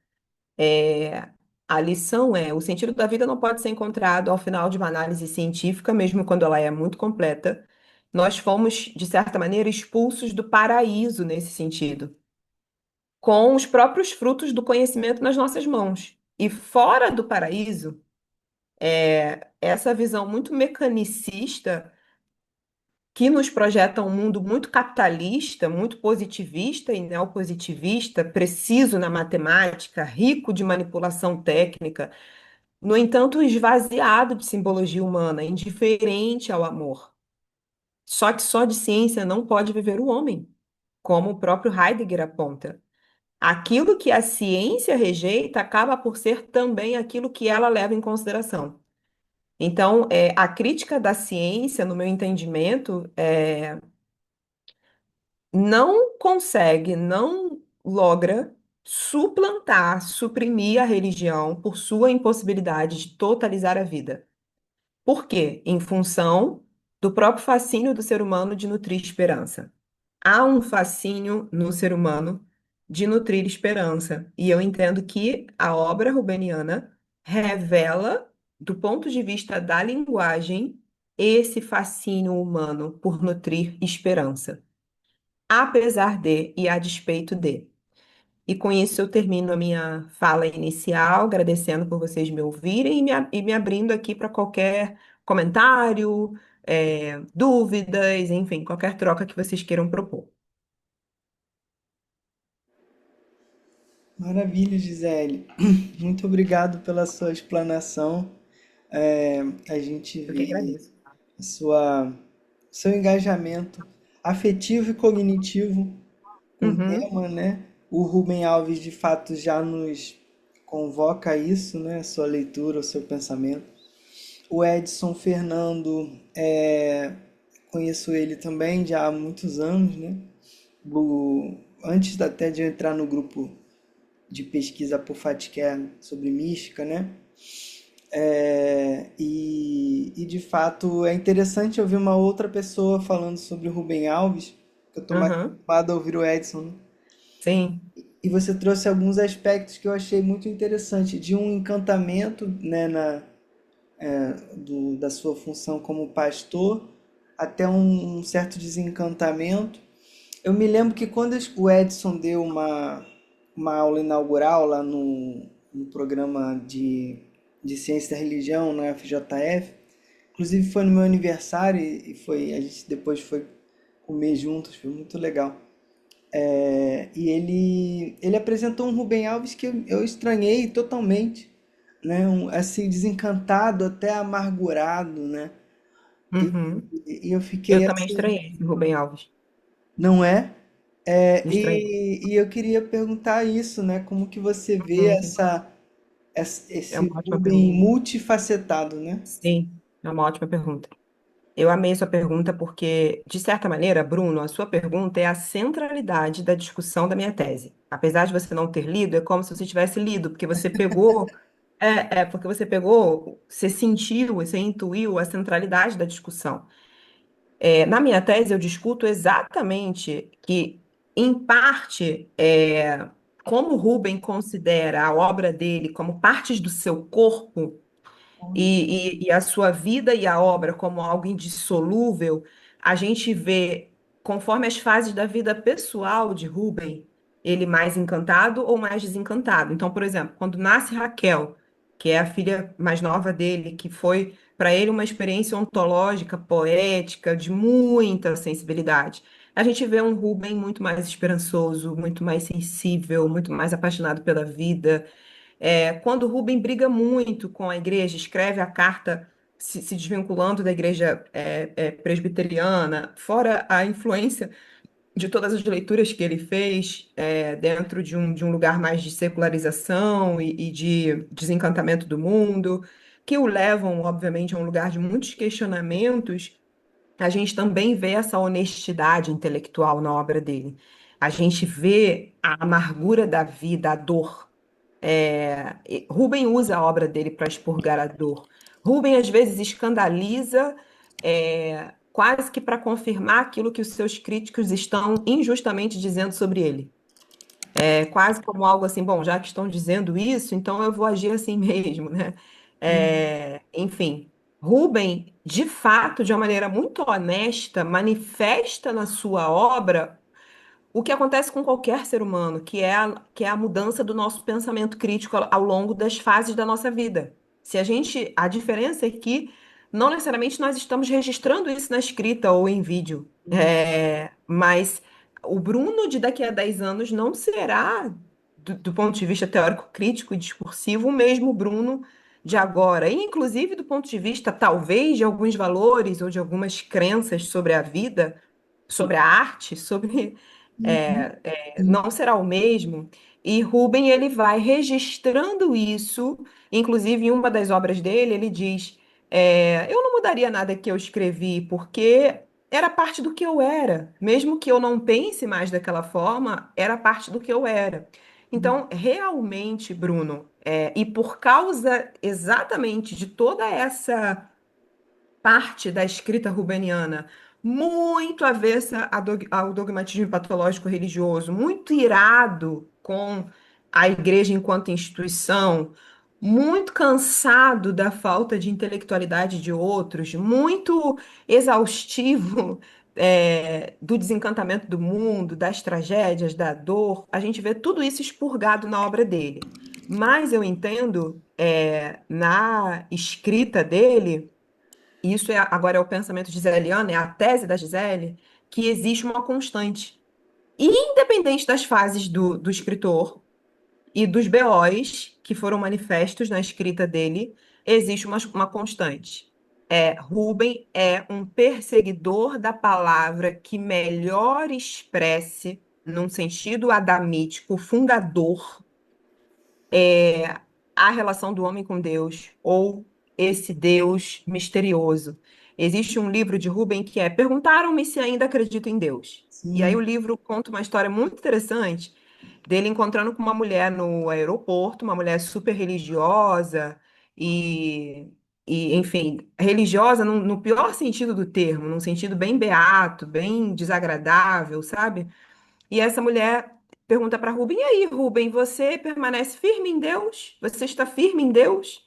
Speaker 2: a lição o sentido da vida não pode ser encontrado ao final de uma análise científica, mesmo quando ela é muito completa, nós fomos, de certa maneira, expulsos do paraíso nesse sentido, com os próprios frutos do conhecimento nas nossas mãos. E fora do paraíso, essa visão muito mecanicista que nos projeta um mundo muito capitalista, muito positivista e neopositivista, preciso na matemática, rico de manipulação técnica, no entanto, esvaziado de simbologia humana, indiferente ao amor. Só que só de ciência não pode viver o homem, como o próprio Heidegger aponta. Aquilo que a ciência rejeita acaba por ser também aquilo que ela leva em consideração. Então, a crítica da ciência, no meu entendimento, não consegue, não logra suplantar, suprimir a religião por sua impossibilidade de totalizar a vida. Por quê? Em função do próprio fascínio do ser humano de nutrir esperança. Há um fascínio no ser humano de nutrir esperança. E eu entendo que a obra rubeniana revela, do ponto de vista da linguagem, esse fascínio humano por nutrir esperança, apesar de e a despeito de. E com isso eu termino a minha fala inicial, agradecendo por vocês me ouvirem e me abrindo aqui para qualquer comentário, dúvidas, enfim, qualquer troca que vocês queiram propor.
Speaker 1: Maravilha, Gisele. Muito obrigado pela sua explanação. A gente
Speaker 2: Eu que
Speaker 1: vê
Speaker 2: agradeço.
Speaker 1: a seu engajamento afetivo e cognitivo com o
Speaker 2: Uhum,
Speaker 1: tema, né? O Rubem Alves, de fato, já nos convoca a isso, né? A sua leitura, o seu pensamento. O Edson Fernando, conheço ele também já há muitos anos, né? Antes até de eu entrar no grupo de pesquisa por Fatker sobre mística, né? E de fato é interessante ouvir uma outra pessoa falando sobre o Rubem Alves, que eu estou mais
Speaker 2: uhum,
Speaker 1: acostumado a ouvir o Edson, né?
Speaker 2: sim,
Speaker 1: E você trouxe alguns aspectos que eu achei muito interessante, de um encantamento, né, da sua função como pastor, até um certo desencantamento. Eu me lembro que quando o Edson deu uma aula inaugural lá no programa de Ciência da Religião na FJF, inclusive foi no meu aniversário e a gente depois foi comer juntos, foi muito legal. E ele apresentou um Rubem Alves que eu estranhei totalmente, né? Assim, desencantado, até amargurado, né? E,
Speaker 2: uhum.
Speaker 1: e eu
Speaker 2: Eu
Speaker 1: fiquei
Speaker 2: também
Speaker 1: assim,
Speaker 2: estranhei esse Rubem Alves.
Speaker 1: não é?
Speaker 2: Estranhei.
Speaker 1: E eu queria perguntar isso, né? Como que você vê
Speaker 2: Uhum. É
Speaker 1: esse
Speaker 2: uma ótima
Speaker 1: Rubem
Speaker 2: pergunta.
Speaker 1: multifacetado, né?
Speaker 2: Sim, é uma ótima pergunta. Eu amei sua pergunta porque, de certa maneira, Bruno, a sua pergunta é a centralidade da discussão da minha tese. Apesar de você não ter lido, é como se você tivesse lido, porque você pegou, porque você pegou, você sentiu, você intuiu a centralidade da discussão. Na minha tese, eu discuto exatamente que, em parte, como Rubem considera a obra dele como partes do seu corpo e a sua vida e a obra como algo indissolúvel, a gente vê, conforme as fases da vida pessoal de Rubem, ele mais encantado ou mais desencantado. Então, por exemplo, quando nasce Raquel, que é a filha mais nova dele, que foi para ele uma experiência ontológica, poética, de muita sensibilidade. A gente vê um Rubem muito mais esperançoso, muito mais sensível, muito mais apaixonado pela vida. Quando Rubem briga muito com a igreja, escreve a carta se desvinculando da igreja presbiteriana, fora a influência de todas as leituras que ele fez dentro de um lugar mais de secularização e de desencantamento do mundo, que o levam, obviamente, a um lugar de muitos questionamentos, a gente também vê essa honestidade intelectual na obra dele. A gente vê a amargura da vida, a dor. Rubem usa a obra dele para expurgar a dor. Rubem, às vezes, escandaliza, quase que para confirmar aquilo que os seus críticos estão injustamente dizendo sobre ele. É quase como algo assim, bom, já que estão dizendo isso, então eu vou agir assim mesmo, né? Enfim. Rubem, de fato, de uma maneira muito honesta, manifesta na sua obra o que acontece com qualquer ser humano, que é a mudança do nosso pensamento crítico ao longo das fases da nossa vida. A diferença é que não necessariamente nós estamos registrando isso na escrita ou em vídeo. Mas o Bruno de daqui a 10 anos não será, do ponto de vista teórico, crítico e discursivo, o mesmo Bruno de agora. E, inclusive, do ponto de vista, talvez, de alguns valores ou de algumas crenças sobre a vida, sobre a arte,
Speaker 1: Uhum. Sim.
Speaker 2: não será o mesmo. E Rubem ele vai registrando isso, inclusive em uma das obras dele, ele diz: eu não mudaria nada que eu escrevi, porque era parte do que eu era, mesmo que eu não pense mais daquela forma, era parte do que eu era. Então, realmente, Bruno, e por causa exatamente de toda essa parte da escrita rubeniana muito avessa ao dogmatismo patológico religioso, muito irado com a igreja enquanto instituição, muito cansado da falta de intelectualidade de outros, muito exaustivo, do desencantamento do mundo, das tragédias, da dor. A gente vê tudo isso expurgado na obra dele. Mas eu entendo, na escrita dele, e isso agora é o pensamento giseliano, é a tese da Gisele, que existe uma constante. E independente das fases do escritor e dos BOs que foram manifestos na escrita dele, existe uma constante. Rubem é um perseguidor da palavra que melhor expresse, num sentido adamítico, fundador, a relação do homem com Deus, ou esse Deus misterioso. Existe um livro de Rubem que é Perguntaram-me se ainda acredito em Deus. E aí
Speaker 1: Sim.
Speaker 2: o livro conta uma história muito interessante dele encontrando com uma mulher no aeroporto, uma mulher super religiosa e, enfim, religiosa no pior sentido do termo, num sentido bem beato, bem desagradável, sabe? E essa mulher pergunta para Rubem: E aí, Rubem, você permanece firme em Deus? Você está firme em Deus?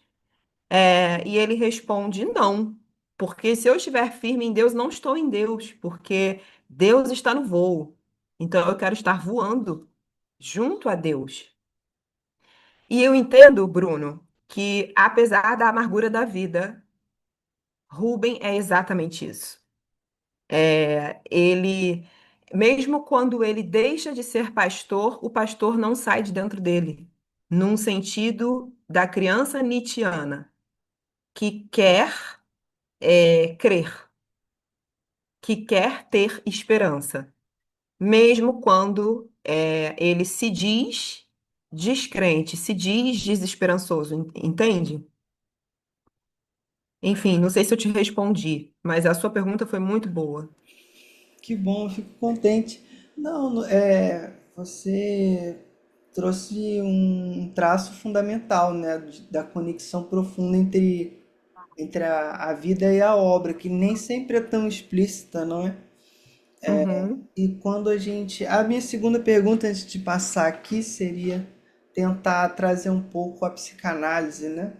Speaker 2: E ele responde: Não, porque se eu estiver firme em Deus, não estou em Deus, porque Deus está no voo. Então eu quero estar voando junto a Deus. E eu entendo, Bruno, que apesar da amargura da vida, Rubem é exatamente isso. Ele, mesmo quando ele deixa de ser pastor, o pastor não sai de dentro dele, num sentido da criança nietzschiana, que quer crer, que quer ter esperança, mesmo quando ele se diz descrente, se diz desesperançoso, entende? Enfim, não sei se eu te respondi, mas a sua pergunta foi muito boa.
Speaker 1: Que bom, eu fico contente. Não, você trouxe um traço fundamental, né, da conexão profunda entre a vida e a obra, que nem sempre é tão explícita, não é?
Speaker 2: Uhum,
Speaker 1: E quando a gente. A minha segunda pergunta, antes de passar aqui, seria tentar trazer um pouco a psicanálise, né?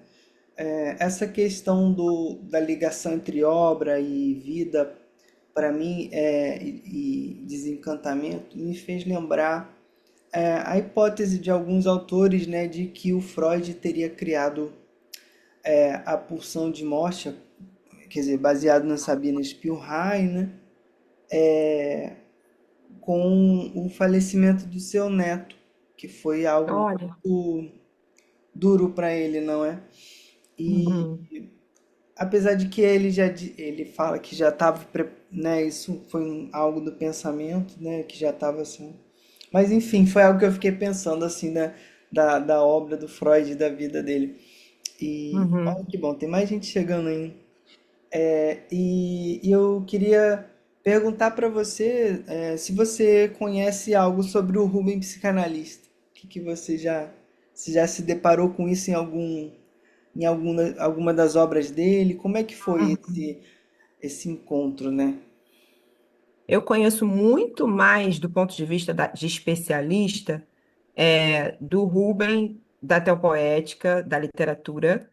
Speaker 1: Essa questão da ligação entre obra e vida, para mim, e desencantamento, me fez lembrar a hipótese de alguns autores, né, de que o Freud teria criado a pulsão de morte, quer dizer, baseado na Sabina Spielrein, né, com o falecimento do seu neto, que foi algo
Speaker 2: olha.
Speaker 1: muito duro para ele, não é? E
Speaker 2: Uhum.
Speaker 1: apesar de que ele fala que já estava, né, isso foi algo do pensamento, né, que já estava assim. Mas enfim, foi algo que eu fiquei pensando assim, né, da obra do Freud, da vida dele. E olha
Speaker 2: Uhum.
Speaker 1: que bom, tem mais gente chegando aí. E eu queria perguntar para você se você conhece algo sobre o Rubem psicanalista. O que você se já se deparou com isso em alguma das obras dele? Como é que foi
Speaker 2: Uhum.
Speaker 1: esse encontro, né?
Speaker 2: Eu conheço muito mais do ponto de vista de especialista do Rubem, da teopoética, da literatura,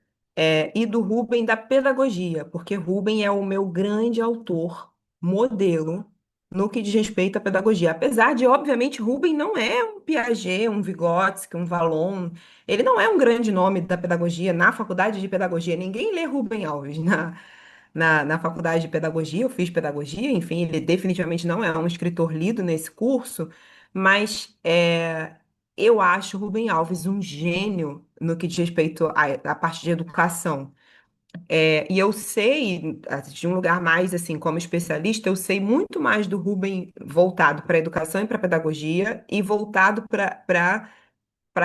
Speaker 2: e do Rubem da pedagogia, porque Rubem é o meu grande autor, modelo, no que diz respeito à pedagogia. Apesar de, obviamente, Rubem não é um Piaget, um Vygotsky, um Vallon, ele não é um grande nome da pedagogia na faculdade de pedagogia. Ninguém lê Rubem Alves na faculdade de pedagogia, eu fiz pedagogia, enfim, ele definitivamente não é um escritor lido nesse curso, mas eu acho Rubem Alves um gênio no que diz respeito à parte de educação. E eu sei, de um lugar mais assim, como especialista, eu sei muito mais do Rubem voltado para a educação e para a pedagogia e voltado para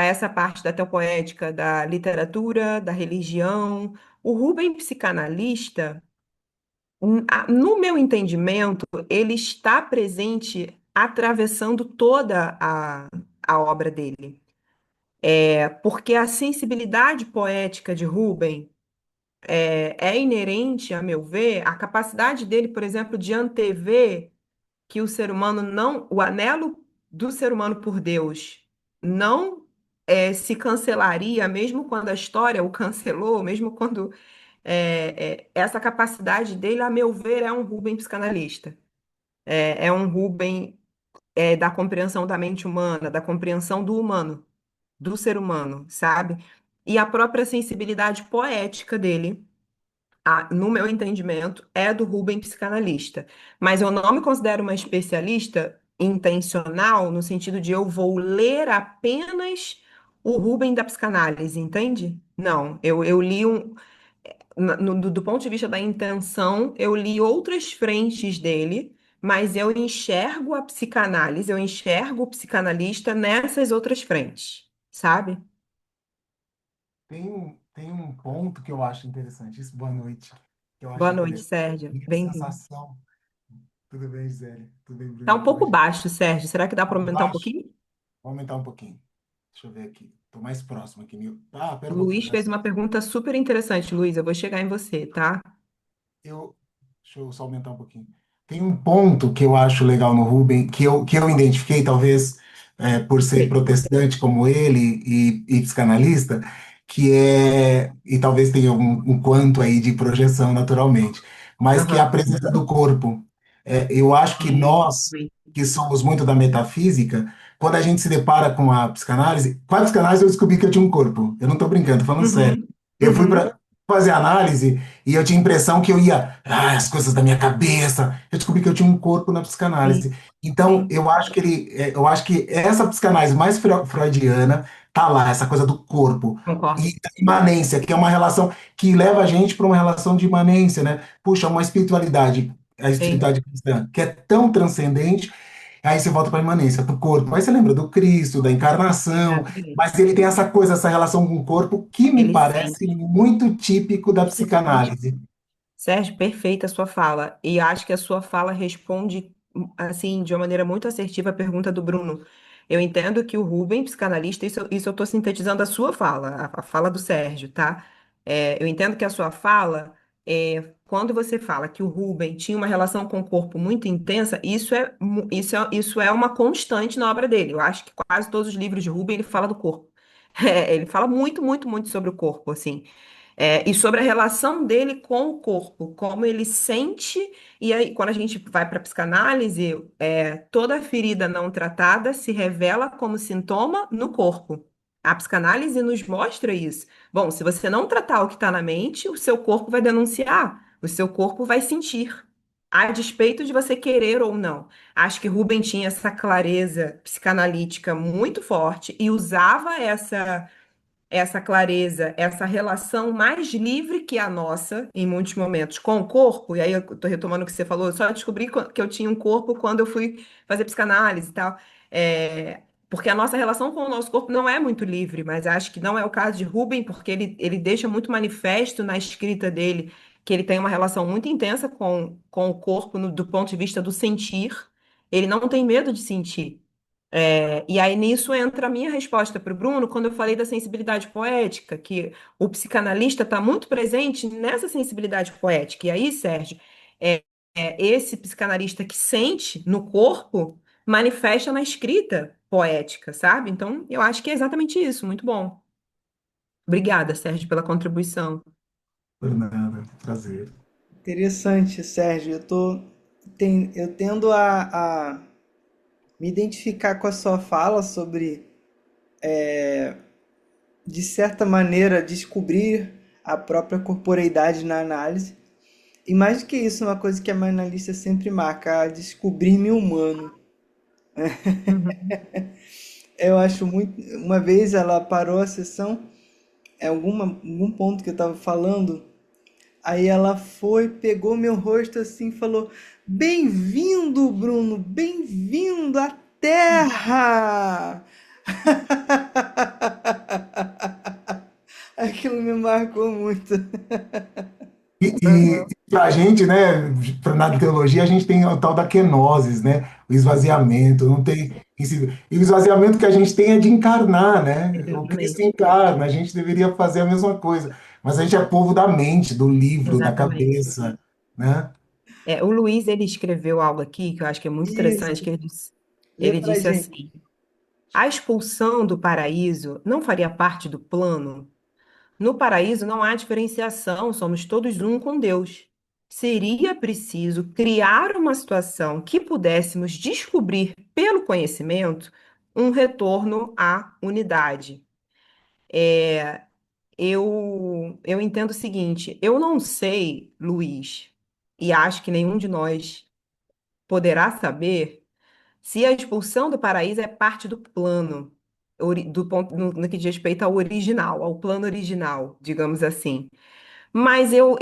Speaker 2: essa parte da teopoética, da literatura, da religião. O Rubem psicanalista, no meu entendimento, ele está presente atravessando toda a obra dele. Porque a sensibilidade poética de Rubem é inerente, a meu ver, à capacidade dele, por exemplo, de antever que o ser humano não, o anelo do ser humano por Deus não se cancelaria, mesmo quando a história o cancelou, mesmo quando essa capacidade dele, a meu ver, é um Rubem psicanalista. É um Rubem da compreensão da mente humana, da compreensão do humano, do ser humano, sabe? E a própria sensibilidade poética dele, no meu entendimento, é do Rubem psicanalista. Mas eu não me considero uma especialista intencional no sentido de eu vou ler apenas o Rubem da psicanálise, entende? Não, eu li do ponto de vista da intenção, eu li outras frentes dele, mas eu enxergo a psicanálise, eu enxergo o psicanalista nessas outras frentes, sabe?
Speaker 4: Tem um ponto que eu acho interessante, isso, boa noite, que eu
Speaker 2: Boa
Speaker 4: acho
Speaker 2: noite,
Speaker 4: interessante.
Speaker 2: Sérgio.
Speaker 4: Minha
Speaker 2: Bem-vindo.
Speaker 4: sensação, tudo bem, Gisele? Tudo bem,
Speaker 2: Tá
Speaker 4: Bruno?
Speaker 2: um
Speaker 4: Como a
Speaker 2: pouco
Speaker 4: gente
Speaker 2: baixo, Sérgio. Será que dá
Speaker 4: tá
Speaker 2: para aumentar um
Speaker 4: baixo?
Speaker 2: pouquinho?
Speaker 4: Vou aumentar um pouquinho. Deixa eu ver aqui. Estou mais próximo aqui. Ah, pera um pouquinho.
Speaker 2: Luiz fez uma pergunta super interessante, Luiz. Eu vou chegar em você, tá?
Speaker 4: Eu, deixa eu só aumentar um pouquinho. Tem um ponto que eu acho legal no Rubem, que eu identifiquei, talvez por ser
Speaker 2: Sim.
Speaker 4: protestante como ele e psicanalista, e talvez tenha um quanto aí de projeção naturalmente, mas que é a
Speaker 2: Aham.
Speaker 4: presença do corpo. Eu acho que nós,
Speaker 2: Sim.
Speaker 4: que somos muito da metafísica, quando a gente se depara com a psicanálise eu descobri que eu tinha um corpo. Eu não estou brincando, tô falando sério.
Speaker 2: Uhum.
Speaker 4: Eu fui
Speaker 2: Uhum.
Speaker 4: para fazer análise e eu tinha a impressão que eu ia, as coisas da minha cabeça. Eu descobri que eu tinha um corpo na
Speaker 2: Sim.
Speaker 4: psicanálise. Então,
Speaker 2: Sim.
Speaker 4: eu acho que essa psicanálise mais freudiana tá lá, essa coisa do corpo
Speaker 2: Concordo.
Speaker 4: e da imanência, que é uma relação que leva a gente para uma relação de imanência, né? Puxa, uma espiritualidade, a
Speaker 2: Sim.
Speaker 4: espiritualidade cristã, que é tão transcendente. Aí você volta para a imanência do corpo. Aí você lembra do Cristo, da encarnação,
Speaker 2: Exatamente.
Speaker 4: mas ele tem essa coisa, essa relação com o corpo que me
Speaker 2: Ele
Speaker 4: parece
Speaker 2: sente.
Speaker 4: muito típico da
Speaker 2: Exatamente.
Speaker 4: psicanálise.
Speaker 2: Sérgio, perfeita a sua fala. E acho que a sua fala responde, assim, de uma maneira muito assertiva a pergunta do Bruno. Eu entendo que o Rubem, psicanalista, isso eu estou sintetizando a sua fala, a fala do Sérgio, tá? Eu entendo que a sua fala, quando você fala que o Rubem tinha uma relação com o corpo muito intensa, isso é uma constante na obra dele. Eu acho que quase todos os livros de Rubem ele fala do corpo. Ele fala muito, muito, muito sobre o corpo, assim. E sobre a relação dele com o corpo, como ele sente, e aí, quando a gente vai para a psicanálise, toda ferida não tratada se revela como sintoma no corpo. A psicanálise nos mostra isso. Bom, se você não tratar o que está na mente, o seu corpo vai denunciar, o seu corpo vai sentir, a despeito de você querer ou não. Acho que Rubem tinha essa clareza psicanalítica muito forte e usava essa clareza, essa relação mais livre que a nossa, em muitos momentos, com o corpo, e aí eu estou retomando o que você falou, eu só descobri que eu tinha um corpo quando eu fui fazer psicanálise e tal. Porque a nossa relação com o nosso corpo não é muito livre, mas acho que não é o caso de Rubem, porque ele deixa muito manifesto na escrita dele que ele tem uma relação muito intensa com o corpo do ponto de vista do sentir. Ele não tem medo de sentir. E aí nisso entra a minha resposta para o Bruno, quando eu falei da sensibilidade poética, que o psicanalista está muito presente nessa sensibilidade poética. E aí, Sérgio, esse psicanalista que sente no corpo manifesta na escrita poética, sabe? Então, eu acho que é exatamente isso. Muito bom. Obrigada, Sérgio, pela contribuição.
Speaker 4: Por nada, prazer.
Speaker 1: Interessante, Sérgio. Eu tendo a me identificar com a sua fala sobre, de certa maneira, descobrir a própria corporeidade na análise. E mais do que isso, uma coisa que a minha analista sempre marca, a descobrir-me humano.
Speaker 2: Uhum.
Speaker 1: Eu acho muito. Uma vez ela parou a sessão, algum ponto que eu estava falando, aí ela foi, pegou meu rosto assim e falou: Bem-vindo, Bruno, bem-vindo à Terra! Aquilo me marcou muito.
Speaker 4: E para a gente, né, na teologia, a gente tem o tal da kenosis, né, o esvaziamento, não tem. E o esvaziamento que a gente tem é de encarnar, né? O Cristo
Speaker 2: Exatamente.
Speaker 4: encarna, a gente deveria fazer a mesma coisa. Mas a gente é povo da mente, do livro, da
Speaker 2: Exatamente.
Speaker 4: cabeça, né?
Speaker 2: O Luiz, ele escreveu algo aqui que eu acho que é muito interessante,
Speaker 1: Isso,
Speaker 2: que
Speaker 1: lê
Speaker 2: ele
Speaker 1: pra
Speaker 2: disse
Speaker 1: gente.
Speaker 2: assim: a expulsão do paraíso não faria parte do plano? No paraíso não há diferenciação, somos todos um com Deus. Seria preciso criar uma situação que pudéssemos descobrir pelo conhecimento um retorno à unidade. Eu entendo o seguinte: eu não sei, Luiz, e acho que nenhum de nós poderá saber se a expulsão do paraíso é parte do plano, do ponto, no que diz respeito ao original, ao plano original, digamos assim. Mas eu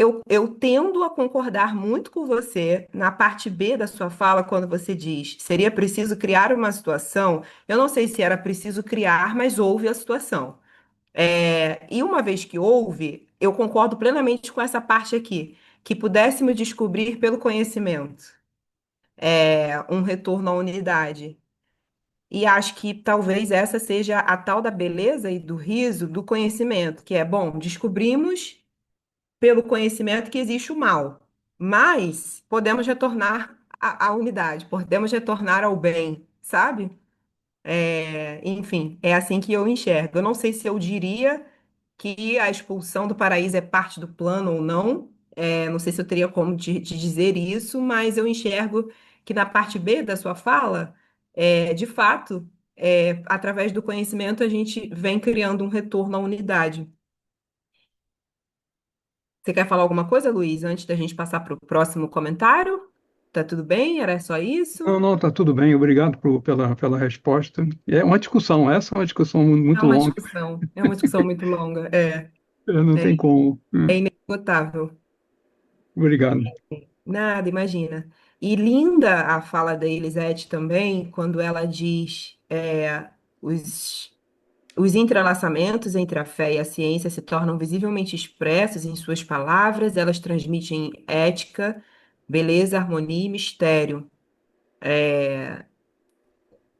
Speaker 2: tendo a concordar muito com você na parte B da sua fala, quando você diz seria preciso criar uma situação. Eu não sei se era preciso criar, mas houve a situação. E uma vez que houve, eu concordo plenamente com essa parte aqui, que pudéssemos descobrir pelo conhecimento, um retorno à unidade. E acho que talvez essa seja a tal da beleza e do riso do conhecimento, que é, bom, descobrimos pelo conhecimento que existe o mal, mas podemos retornar à unidade, podemos retornar ao bem, sabe? Enfim, é assim que eu enxergo. Eu não sei se eu diria que a expulsão do paraíso é parte do plano ou não. Não sei se eu teria como te dizer isso, mas eu enxergo que na parte B da sua fala, de fato, através do conhecimento, a gente vem criando um retorno à unidade. Você quer falar alguma coisa, Luiz, antes da gente passar para o próximo comentário? Tá tudo bem? Era só isso?
Speaker 5: Não, não, tá tudo bem. Obrigado pela resposta. É uma discussão, essa é uma discussão muito longa,
Speaker 2: É uma discussão muito longa.
Speaker 5: não
Speaker 2: É,
Speaker 5: tem como.
Speaker 2: é inesgotável.
Speaker 5: Obrigado.
Speaker 2: Nada, imagina. E linda a fala da Elisete também, quando ela diz os, os entrelaçamentos entre a fé e a ciência se tornam visivelmente expressos em suas palavras, elas transmitem ética, beleza, harmonia e mistério.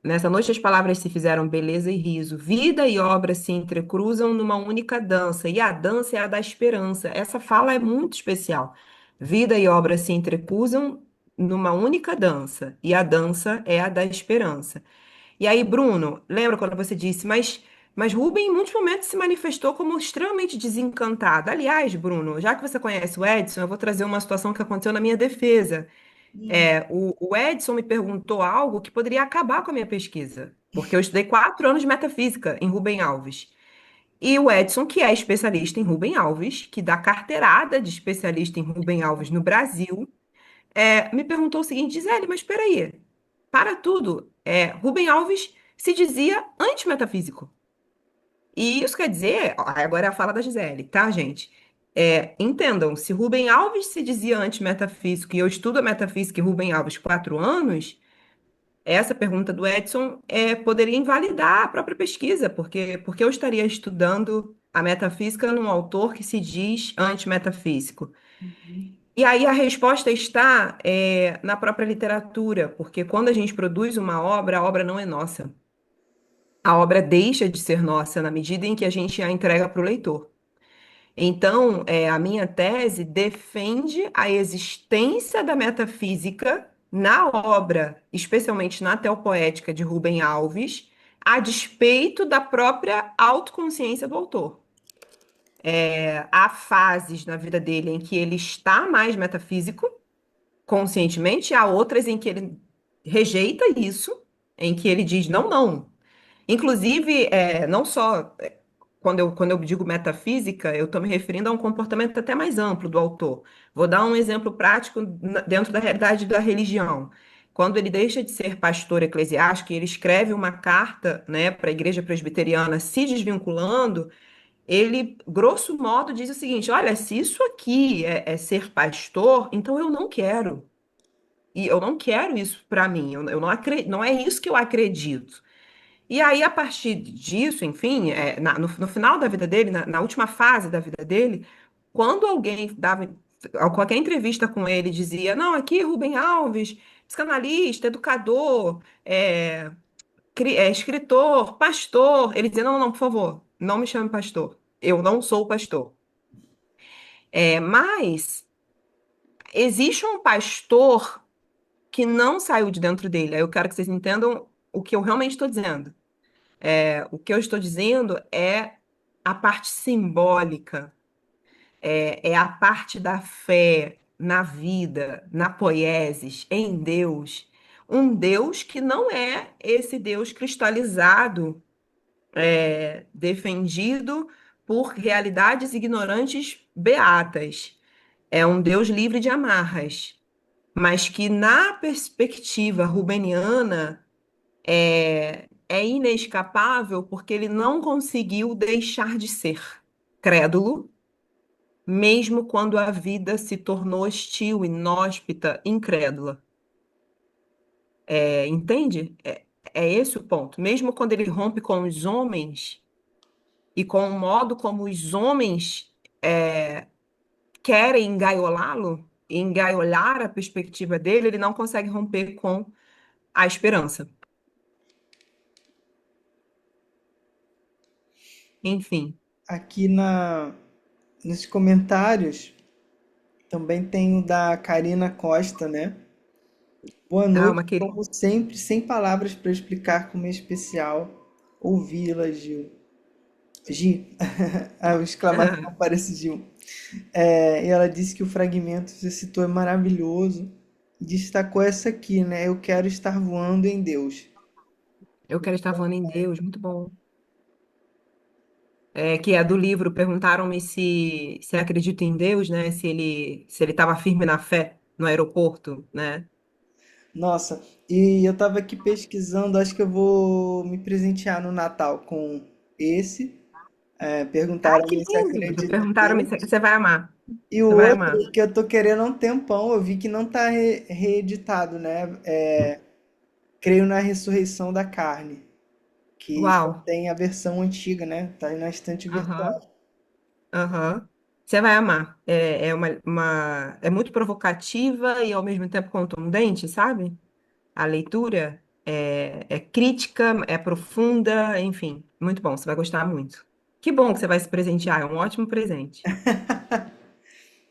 Speaker 2: Nessa noite as palavras se fizeram beleza e riso, vida e obra se entrecruzam numa única dança, e a dança é a da esperança. Essa fala é muito especial. Vida e obra se entrecruzam numa única dança, e a dança é a da esperança. E aí, Bruno, lembra quando você disse, mas Rubem em muitos momentos se manifestou como extremamente desencantado. Aliás, Bruno, já que você conhece o Edson, eu vou trazer uma situação que aconteceu na minha defesa. O Edson me perguntou algo que poderia acabar com a minha pesquisa, porque eu estudei 4 anos de metafísica em Rubem Alves. E o Edson, que é especialista em Rubem Alves, que dá carteirada de especialista em Rubem Alves no Brasil, me perguntou o seguinte: Gisele, mas espera aí, para tudo. Rubem Alves se dizia antimetafísico. E isso quer dizer, ó, agora é a fala da Gisele, tá, gente? Entendam, se Rubem Alves se dizia antimetafísico e eu estudo a metafísica em Rubem Alves 4 anos, essa pergunta do Edson poderia invalidar a própria pesquisa, porque eu estaria estudando a metafísica num autor que se diz antimetafísico. E aí a resposta está na própria literatura, porque quando a gente produz uma obra, a obra não é nossa. A obra deixa de ser nossa na medida em que a gente a entrega para o leitor. Então, a minha tese defende a existência da metafísica na obra, especialmente na teopoética de Rubem Alves, a despeito da própria autoconsciência do autor. Há fases na vida dele em que ele está mais metafísico, conscientemente, há outras em que ele rejeita isso, em que ele diz não, não. Inclusive, não só quando eu digo metafísica, eu estou me referindo a um comportamento até mais amplo do autor. Vou dar um exemplo prático dentro da realidade da religião. Quando ele deixa de ser pastor eclesiástico, e ele escreve uma carta, né, para a igreja presbiteriana se desvinculando, ele, grosso modo, diz o seguinte: olha, se isso aqui é ser pastor, então eu não quero. E eu não quero isso para mim, eu não, não é isso que eu acredito. E aí, a partir disso, enfim, no final da vida dele, na última fase da vida dele, quando alguém dava qualquer entrevista com ele, dizia: não, aqui Rubem Alves, psicanalista, educador, escritor, pastor. Ele dizia: não, não, por favor, não me chame pastor. Eu não sou pastor. Mas existe um pastor que não saiu de dentro dele. Aí eu quero que vocês entendam o que eu realmente estou dizendo. O que eu estou dizendo é a parte simbólica, é a parte da fé na vida, na poiesis, em Deus. Um Deus que não é esse Deus cristalizado, defendido por realidades ignorantes beatas. É um Deus livre de amarras, mas que na perspectiva rubeniana é inescapável porque ele não conseguiu deixar de ser crédulo, mesmo quando a vida se tornou hostil, inóspita, incrédula. Entende? É esse o ponto. Mesmo quando ele rompe com os homens e com o modo como os homens querem engaiolá-lo, engaiolar a perspectiva dele, ele não consegue romper com a esperança. Enfim.
Speaker 1: Aqui nos comentários também tem o da Karina Costa, né? Boa
Speaker 2: Ah,
Speaker 1: noite,
Speaker 2: uma querida.
Speaker 1: como sempre, sem palavras para explicar como é especial ouvi-la, Gil. Gi, a exclamação parece Gil. E ela disse que o fragmento que você citou é maravilhoso. E destacou essa aqui, né? Eu quero estar voando em Deus.
Speaker 2: Eu quero estar voando em Deus, muito bom. Que é do livro, perguntaram-me se acredito em Deus, né? Se ele estava firme na fé no aeroporto, né?
Speaker 1: Nossa, e eu tava aqui pesquisando, acho que eu vou me presentear no Natal com esse.
Speaker 2: Ai, que
Speaker 1: Perguntaram-me se
Speaker 2: lindo!
Speaker 1: acredito em
Speaker 2: Perguntaram-me se
Speaker 1: Deus.
Speaker 2: você vai amar.
Speaker 1: E o
Speaker 2: Você vai amar.
Speaker 1: outro que eu tô querendo há um tempão, eu vi que não tá reeditado, né? Creio na ressurreição da carne, que só
Speaker 2: Uau!
Speaker 1: tem a versão antiga, né? Tá aí na estante
Speaker 2: Aham,
Speaker 1: virtual.
Speaker 2: aham. Você vai amar. É muito provocativa e ao mesmo tempo contundente, sabe? A leitura é crítica, é profunda, enfim, muito bom. Você vai gostar muito. Que bom que você vai se presentear, é um ótimo presente.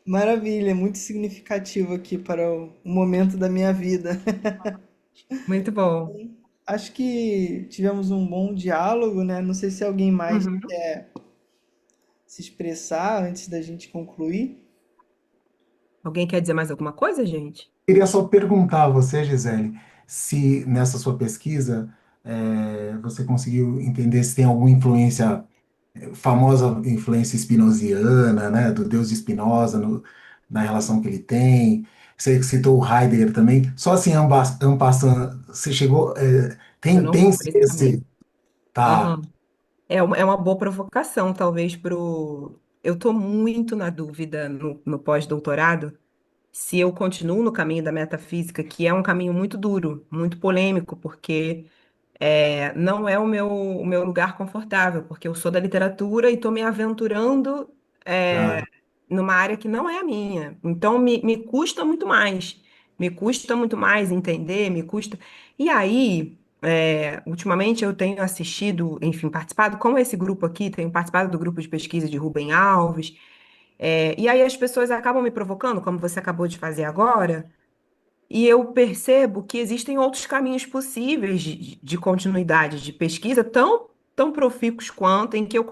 Speaker 1: Maravilha, muito significativo aqui para o momento da minha vida.
Speaker 2: Muito bom.
Speaker 1: Acho que tivemos um bom diálogo, né? Não sei se alguém mais
Speaker 2: Uhum.
Speaker 1: quer se expressar antes da gente concluir.
Speaker 2: Alguém quer dizer mais alguma coisa, gente?
Speaker 4: Queria só perguntar a você, Gisele, se nessa sua pesquisa você conseguiu entender se tem alguma influência, famosa influência spinoziana, né, do Deus de Spinoza, na relação que ele tem. Você citou o Heidegger também. Só assim, en passant, você chegou,
Speaker 2: Eu
Speaker 4: tem,
Speaker 2: não
Speaker 4: tem
Speaker 2: fui por esse caminho.
Speaker 4: esse, tá,
Speaker 2: Aham. É uma boa provocação, talvez, pro. Eu estou muito na dúvida no pós-doutorado se eu continuo no caminho da metafísica, que é um caminho muito duro, muito polêmico, porque não é o meu lugar confortável, porque eu sou da literatura e estou me aventurando é,
Speaker 4: tá,
Speaker 2: numa área que não é a minha. Então, me custa muito mais. Me custa muito mais entender, me custa. E aí, ultimamente eu tenho assistido, enfim, participado, como esse grupo aqui, tenho participado do grupo de pesquisa de Rubem Alves, e aí as pessoas acabam me provocando, como você acabou de fazer agora. E eu percebo que existem outros caminhos possíveis de continuidade de pesquisa tão tão profícuos quanto, em que eu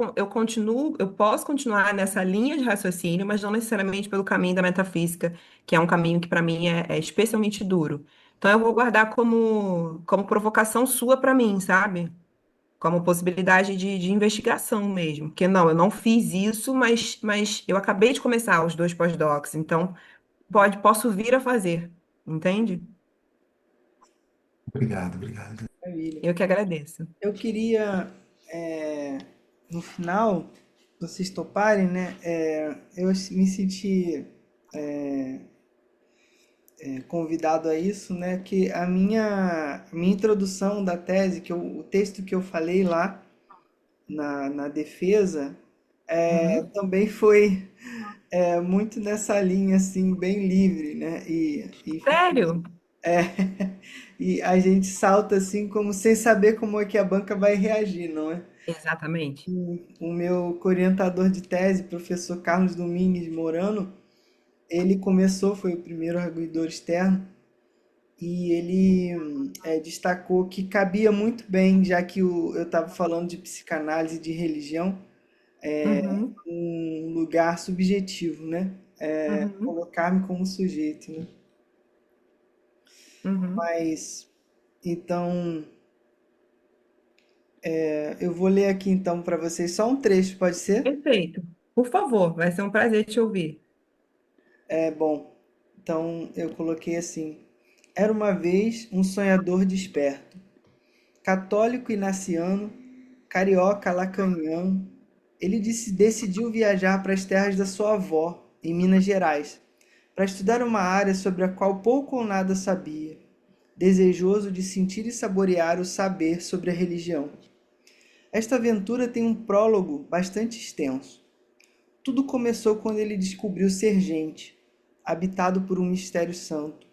Speaker 2: posso continuar nessa linha de raciocínio, mas não necessariamente pelo caminho da metafísica, que é um caminho que para mim é especialmente duro. Então eu vou guardar como provocação sua para mim, sabe? Como possibilidade de investigação mesmo. Porque não, eu não fiz isso, mas eu acabei de começar os 2 pós-docs, então posso vir a fazer, entende?
Speaker 4: Obrigado, obrigado.
Speaker 1: Maravilha.
Speaker 2: Eu que agradeço.
Speaker 1: Eu queria, é, no final, vocês toparem, né? Eu me senti convidado a isso, né? Que a minha introdução da tese, o texto que eu falei lá na defesa,
Speaker 2: Uhum.
Speaker 1: também foi muito nessa linha, assim, bem livre, né?
Speaker 2: Sério?
Speaker 1: É, e a gente salta assim como sem saber como é que a banca vai reagir, não é?
Speaker 2: Exatamente.
Speaker 1: O meu orientador de tese, professor Carlos Domingues Morano, ele começou, foi o primeiro arguidor externo, e ele destacou que cabia muito bem, já que eu estava falando de psicanálise e de religião,
Speaker 2: Uhum.
Speaker 1: um lugar subjetivo, né?
Speaker 2: Uhum.
Speaker 1: Colocar-me como sujeito, né?
Speaker 2: Uhum.
Speaker 1: Mas, então, eu vou ler aqui então para vocês só um trecho, pode ser?
Speaker 2: Perfeito. Por favor, vai ser um prazer te ouvir.
Speaker 1: Bom, então eu coloquei assim: era uma vez um sonhador desperto, católico inaciano, carioca lacaniano. Ele decidiu viajar para as terras da sua avó, em Minas Gerais, para estudar uma área sobre a qual pouco ou nada sabia, desejoso de sentir e saborear o saber sobre a religião. Esta aventura tem um prólogo bastante extenso. Tudo começou quando ele descobriu ser gente, habitado por um mistério santo.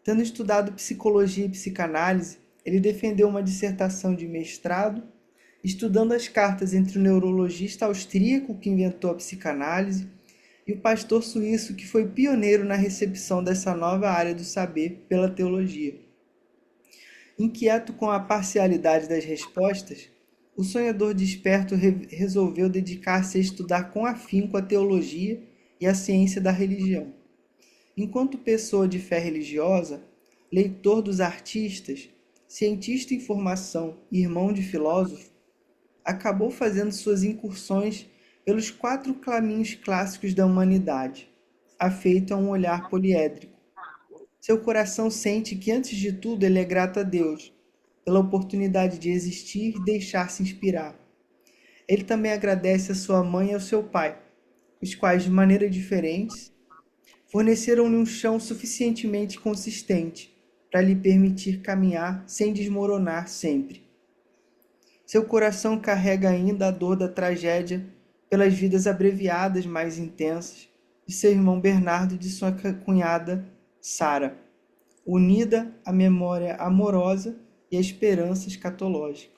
Speaker 1: Tendo estudado psicologia e psicanálise, ele defendeu uma dissertação de mestrado, estudando as cartas entre o neurologista austríaco que inventou a psicanálise e o pastor suíço que foi pioneiro na recepção dessa nova área do saber pela teologia. Inquieto com a parcialidade das respostas, o sonhador desperto resolveu dedicar-se a estudar com afinco a teologia e a ciência da religião. Enquanto pessoa de fé religiosa, leitor dos artistas, cientista em formação e irmão de filósofo, acabou fazendo suas incursões pelos 4 caminhos clássicos da humanidade, afeito a um olhar poliédrico. Seu coração sente que, antes de tudo, ele é grato a Deus, pela oportunidade de existir e deixar-se inspirar. Ele também agradece a sua mãe e ao seu pai, os quais, de maneira diferentes, forneceram-lhe um chão suficientemente consistente para lhe permitir caminhar sem desmoronar sempre. Seu coração carrega ainda a dor da tragédia pelas vidas abreviadas mais intensas de seu irmão Bernardo e de sua cunhada Sara, unida à memória amorosa e à esperança escatológica.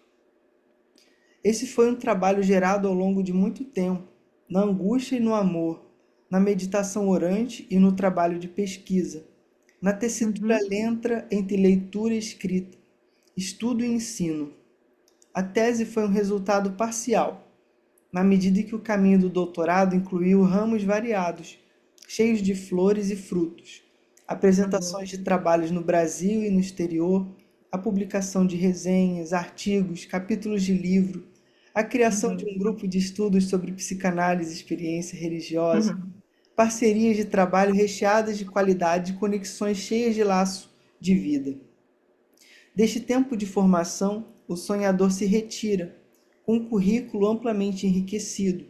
Speaker 1: Esse foi um trabalho gerado ao longo de muito tempo, na angústia e no amor, na meditação orante e no trabalho de pesquisa, na tessitura
Speaker 2: Uhum.
Speaker 1: lenta entre leitura e escrita, estudo e ensino. A tese foi um resultado parcial, na medida que o caminho do doutorado incluiu ramos variados, cheios de flores e frutos, apresentações
Speaker 2: Uhum.
Speaker 1: de trabalhos no Brasil e no exterior, a publicação de resenhas, artigos, capítulos de livro, a criação de
Speaker 2: Uhum.
Speaker 1: um grupo de estudos sobre psicanálise e experiência religiosa,
Speaker 2: Uhum.
Speaker 1: parcerias de trabalho recheadas de qualidade e conexões cheias de laço de vida. Deste tempo de formação, o sonhador se retira, com um currículo amplamente enriquecido,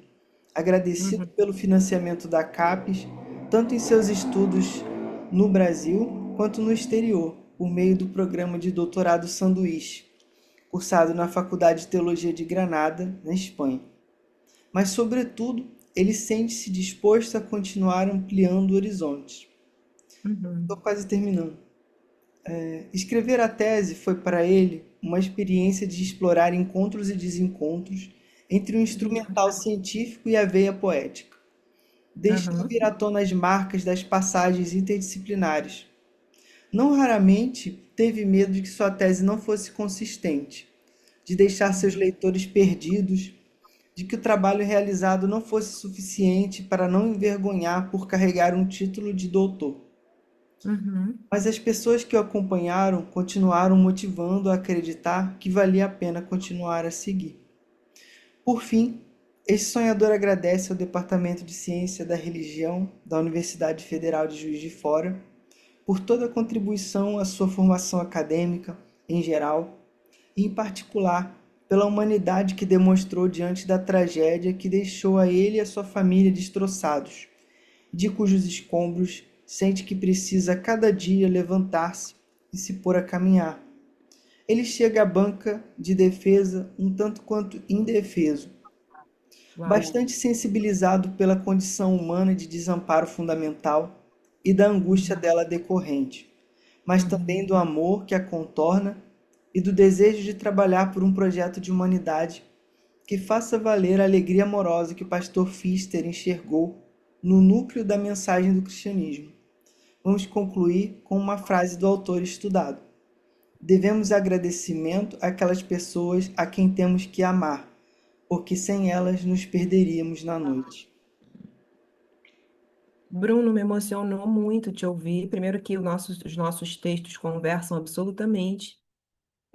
Speaker 1: agradecido
Speaker 2: Uhum.
Speaker 1: pelo financiamento da CAPES, tanto em seus estudos no Brasil quanto no exterior, por meio do programa de doutorado sanduíche, cursado na Faculdade de Teologia de Granada, na Espanha. Mas, sobretudo, ele sente-se disposto a continuar ampliando horizontes. Estou
Speaker 2: Uhum.
Speaker 1: quase terminando. Escrever a tese foi para ele uma experiência de explorar encontros e desencontros entre o instrumental científico e a veia poética. Deixou
Speaker 2: Uhum.
Speaker 1: vir à tona as marcas das passagens interdisciplinares. Não raramente teve medo de que sua tese não fosse consistente, de deixar seus leitores perdidos, de que o trabalho realizado não fosse suficiente para não envergonhar por carregar um título de doutor.
Speaker 2: Uhum.
Speaker 1: Mas as pessoas que o acompanharam continuaram motivando a acreditar que valia a pena continuar a seguir. Por fim, este sonhador agradece ao Departamento de Ciência da Religião da Universidade Federal de Juiz de Fora por toda a contribuição à sua formação acadêmica em geral e, em particular, pela humanidade que demonstrou diante da tragédia que deixou a ele e a sua família destroçados, de cujos escombros sente que precisa cada dia levantar-se e se pôr a caminhar. Ele chega à banca de defesa um tanto quanto indefeso,
Speaker 2: Uau.
Speaker 1: bastante sensibilizado pela condição humana de desamparo fundamental e da angústia dela decorrente, mas também do amor que a contorna e do desejo de trabalhar por um projeto de humanidade que faça valer a alegria amorosa que o pastor Pfister enxergou no núcleo da mensagem do cristianismo. Vamos concluir com uma frase do autor estudado. Devemos agradecimento àquelas pessoas a quem temos que amar, porque sem elas nos perderíamos na noite.
Speaker 2: Bruno, me emocionou muito te ouvir. Primeiro que os nossos textos conversam absolutamente,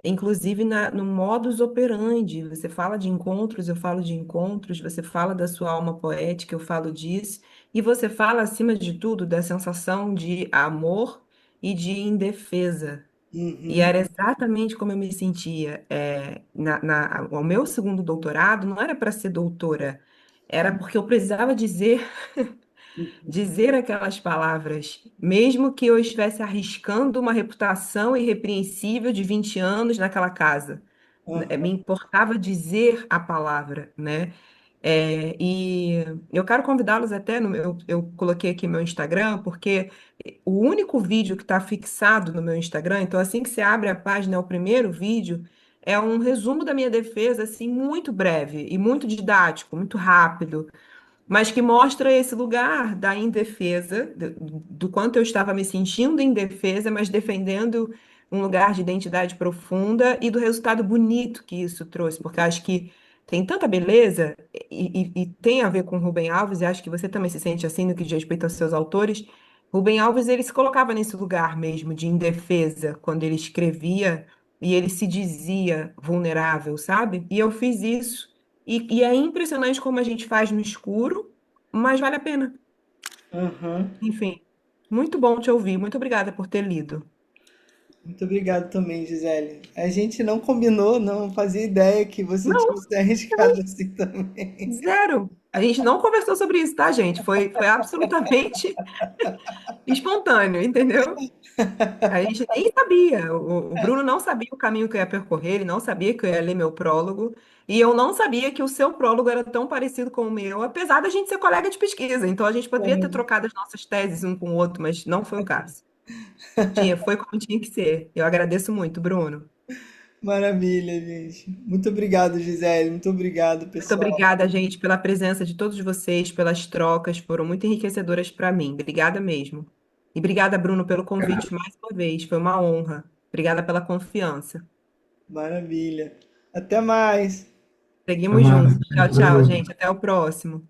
Speaker 2: inclusive no modus operandi. Você fala de encontros, eu falo de encontros, você fala da sua alma poética, eu falo disso, e você fala, acima de tudo, da sensação de amor e de indefesa. E
Speaker 1: Uhum,
Speaker 2: era exatamente como eu me sentia. O meu segundo doutorado não era para ser doutora, era porque eu precisava dizer aquelas palavras, mesmo que eu estivesse arriscando uma reputação irrepreensível de 20 anos naquela casa. Me
Speaker 1: uhum,
Speaker 2: importava dizer a palavra, né? E eu quero convidá-los até, eu coloquei aqui meu Instagram, porque o único vídeo que está fixado no meu Instagram, então assim que você abre a página, é o primeiro vídeo, é um resumo da minha defesa, assim, muito breve e muito didático, muito rápido, mas que mostra esse lugar da indefesa, do quanto eu estava me sentindo indefesa, mas defendendo um lugar de identidade profunda e do resultado bonito que isso trouxe, porque acho que tem tanta beleza e tem a ver com Rubem Alves, e acho que você também se sente assim no que diz respeito aos seus autores. Rubem Alves, ele se colocava nesse lugar mesmo de indefesa quando ele escrevia e ele se dizia vulnerável, sabe? E eu fiz isso. E é impressionante como a gente faz no escuro, mas vale a pena.
Speaker 1: uhum.
Speaker 2: Enfim, muito bom te ouvir. Muito obrigada por ter lido.
Speaker 1: Muito obrigado também, Gisele. A gente não combinou, não fazia ideia que você
Speaker 2: Não,
Speaker 1: tinha se arriscado assim também.
Speaker 2: zero. A gente não conversou sobre isso, tá, gente? Foi absolutamente espontâneo, entendeu? A gente nem sabia. O Bruno não sabia o caminho que eu ia percorrer, ele não sabia que eu ia ler meu prólogo, e eu não sabia que o seu prólogo era tão parecido com o meu, apesar da gente ser colega de pesquisa. Então a gente poderia ter trocado as nossas teses um com o outro, mas não foi o caso. Foi como tinha que ser. Eu agradeço muito, Bruno.
Speaker 1: Maravilha, gente. Muito obrigado, Gisele. Muito obrigado,
Speaker 2: Muito
Speaker 1: pessoal.
Speaker 2: obrigada, gente, pela presença de todos vocês, pelas trocas, foram muito enriquecedoras para mim. Obrigada mesmo. E obrigada, Bruno, pelo convite mais uma vez. Foi uma honra. Obrigada pela confiança.
Speaker 1: Maravilha. Até mais.
Speaker 4: Até
Speaker 2: Seguimos
Speaker 4: mais,
Speaker 2: juntos. Tchau, tchau,
Speaker 4: Bruno.
Speaker 2: gente. Até o próximo.